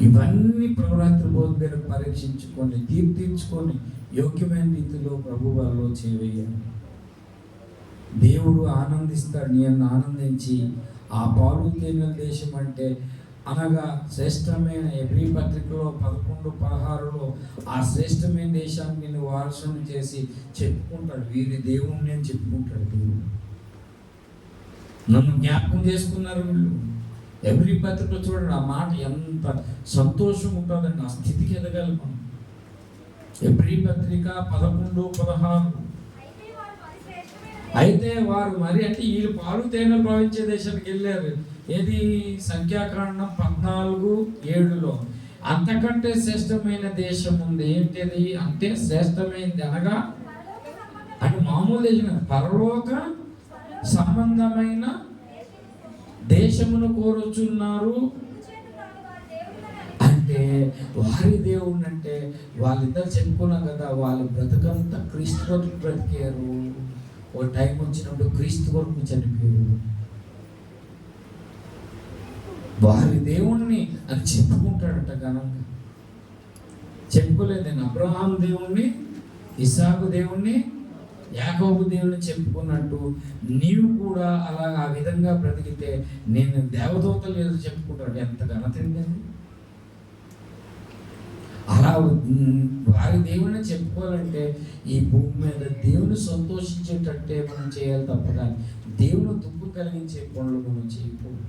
ఇవన్నీ ప్రవరాత్రి బోధ మీద పరీక్షించుకొని తీర్చుకొని యోగ్యమైన రీతిలో ప్రభు వాళ్ళలో చేయాలి. దేవుడు ఆనందిస్తాడు. నేను ఆనందించి ఆ పాలు తేనెల దేశం అంటే అనగా శ్రేష్టమైన ఎబ్రీ పత్రికలో 11:16లో ఆ శ్రేష్టమైన దేశాన్ని నేను వారసుని చేసి చెప్పుకుంటాడు. వీరి దేవుణ్ణి అని చెప్పుకుంటాడు. దేవుడు నన్ను జ్ఞాపకం చేసుకున్నారు వీళ్ళు. ఎబ్రీ పత్రికలో చూడండి, ఆ మాట ఎంత సంతోషం ఉంటుందండి. ఆ స్థితికి ఎదగాలి మనం. ఎబ్రీ పత్రిక 11:16. అయితే వారు మరి అంటే వీళ్ళు పాలు తేనెలు ప్రవహించే దేశానికి వెళ్ళారు. ఏది సంఖ్యాకాండం 14:7లో. అంతకంటే శ్రేష్టమైన దేశం ఉంది. ఏంటిది అంటే శ్రేష్టమైనది అనగా అంటే మామూలు దేశం, పరలోక సంబంధమైన దేశమును కోరుచున్నారు. అంటే వారి దేవుడు అంటే వాళ్ళిద్దరు చెప్పుకున్నాం కదా, వాళ్ళు బ్రతకంతా క్రీస్తు కొరకు బ్రతికారు. ఓ టైం వచ్చినప్పుడు క్రీస్తు కొరకు చనిపోయారు. వారి దేవుణ్ణి అని చెప్పుకుంటాడట ఘనంగా. చెప్పుకోలేదు. నేను అబ్రహాం దేవుణ్ణి, ఇస్సాకు దేవుణ్ణి, యాకోబు దేవుని చెప్పుకున్నట్టు నీవు కూడా అలా ఆ విధంగా బ్రతికితే నేను దేవదూతలు ఏదో చెప్పుకుంటాడు. ఎంత ఘనత ఏంటండి. అలా వారి దేవుని చెప్పుకోవాలంటే ఈ భూమి మీద దేవుని సంతోషించేటట్టే మనం చేయాలి తప్ప కానీ దేవుని దుఃఖం కలిగించే పనులు మనం చేయకూడదు.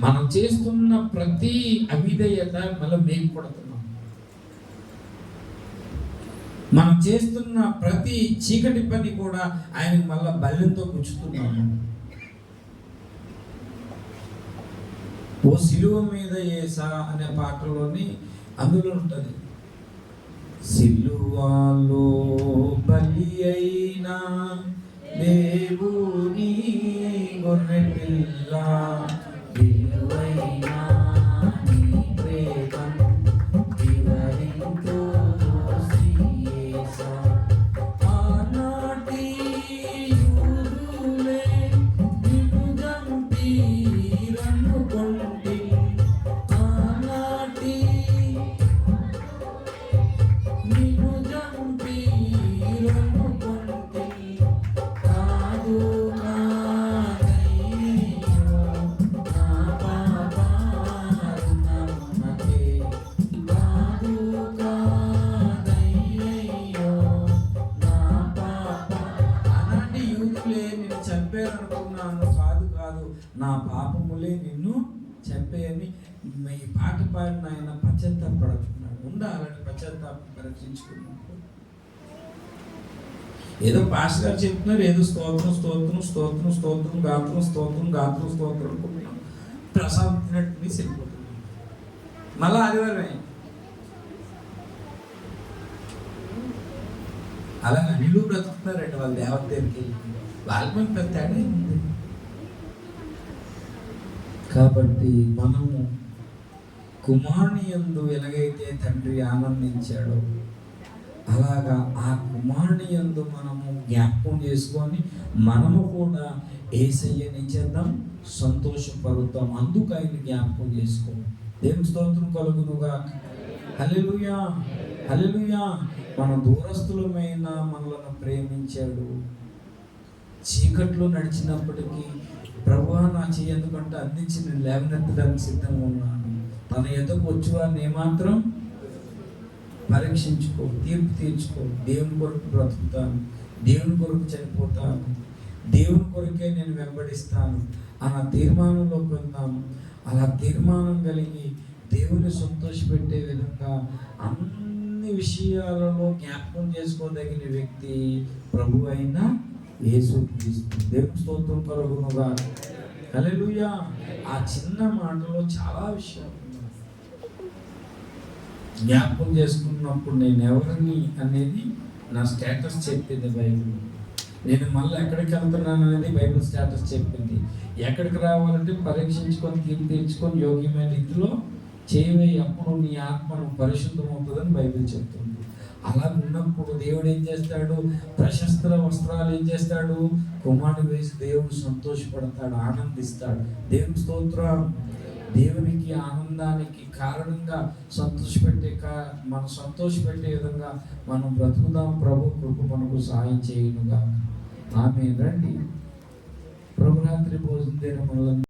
మనం చేస్తున్న ప్రతి అవిధేయత మళ్ళీ మేము కొడుతున్నాం. మనం చేస్తున్న ప్రతి చీకటి పని కూడా ఆయనకు మళ్ళా బల్యంతో గుచ్చుతున్నాము. ఓ సిలువ మీద యేసా అనే పాటలోని అందులో ఉంటుంది, సిలువలో బలి అయినా దేవుని గొర్రె పిల్ల విలువైనా నీ ప్రేమ వివరింతో యేసా. ఆనాటి యూదులే నిన్ను చంపిరనుకొంటి, ఆనాటి నిన్ను చంపిరనుకొంటి. కాదు నా దయ్యో నా పాపాలు నమ్మకే, కాదు కాదయ్యో నా పాప. అలాంటి యూతులే నిన్ను చంపారనుకున్నాను. కాదు కాదు నా పాపములే నిన్ను చంపేయని ఈ పాట పాడిన ఆయన పశ్చాత్తాపడుతున్నాడు. ఉందా అలాంటి పశ్చాత్తాపం పరీక్షించుకున్నాడు. ఏదో పాస్టర్ గారు చెప్తున్నారు, ఏదో స్తోత్రం స్తోత్రం స్తోత్రం స్తోత్రం గాత్రం స్తోత్రం గాత్రం స్తోత్రం అనుకుంటున్నాం. ప్రసాదం తినట్టు వెళ్ళిపోతున్నాం. మళ్ళా ఆదివారమే అలా అనిలు బ్రతుకుతున్నారండి. వాళ్ళ దేవత దగ్గరికి వెళ్ళి వాళ్ళకి మేము పెద్ద తేడా ఉంది. కాబట్టి మనము కుమారుని యందు ఎలాగైతే తండ్రి ఆనందించాడో అలాగా ఆ కుమారుని యందు మనము జ్ఞాపకం చేసుకొని మనము కూడా యేసయ్యని చేద్దాం, సంతోషపరుద్దాం. అందుకు ఆయన జ్ఞాపకం చేసుకో. దేవుని స్తోత్రం కలుగునుగా. హల్లెలూయా హల్లెలూయా. మన దూరస్తులమైన మనలను ప్రేమించాడు. చీకట్లో నడిచినప్పటికీ ప్రభువా నా చెయ్యి ఎందుకంటే అందించి నేను లేవనెత్తడానికి సిద్ధంగా ఉన్నాను. తన ఎదుకు వచ్చి వారిని ఏమాత్రం పరీక్షించుకో, తీర్పు తీర్చుకో. దేవుని కొరకు బ్రతుకుతాను, దేవుని కొరకు చనిపోతాను, దేవుని కొరకే నేను వెంబడిస్తాను అన్న తీర్మానంలోకి వెళ్తాము. అలా తీర్మానం కలిగి దేవుని సంతోషపెట్టే విధంగా అన్ని విషయాలలో జ్ఞాపకం చేసుకోదగిన వ్యక్తి ప్రభు అయిన యేసుక్రీస్తు. దేవుని స్తోత్రం కలుగునుగా. హల్లెలూయా. ఆ చిన్న మాటలో చాలా విషయాలు ఉన్నాయి. జ్ఞాపకం చేసుకున్నప్పుడు నేను ఎవరిని అనేది నా స్టేటస్ చెప్పింది బైబిల్. నేను మళ్ళీ ఎక్కడికి వెళ్తున్నాను అనేది బైబిల్ స్టేటస్ చెప్పింది. ఎక్కడికి రావాలంటే పరీక్షించుకొని తీర్చుకొని యోగ్యమైన రీతిలో చేయవే, అప్పుడు నీ ఆత్మను పరిశుద్ధం అవుతుందని బైబిల్ చెప్తుంది. అలా ఉన్నప్పుడు దేవుడు ఏం చేస్తాడు? ప్రశస్త వస్త్రాలు ఏం చేస్తాడు? కుమారుడు వేసి దేవుడు సంతోషపడతాడు, ఆనందిస్తాడు. దేవుని స్తోత్రం. దేవునికి ఆనందానికి కారణంగా మనం సంతోషపెట్టే విధంగా మనం బ్రతుకుదాం. ప్రభు కృప మనకు సహాయం చేయనుగా. ఆమేన్. రండి, ప్రభు రాత్రి భోజనం మనల్ని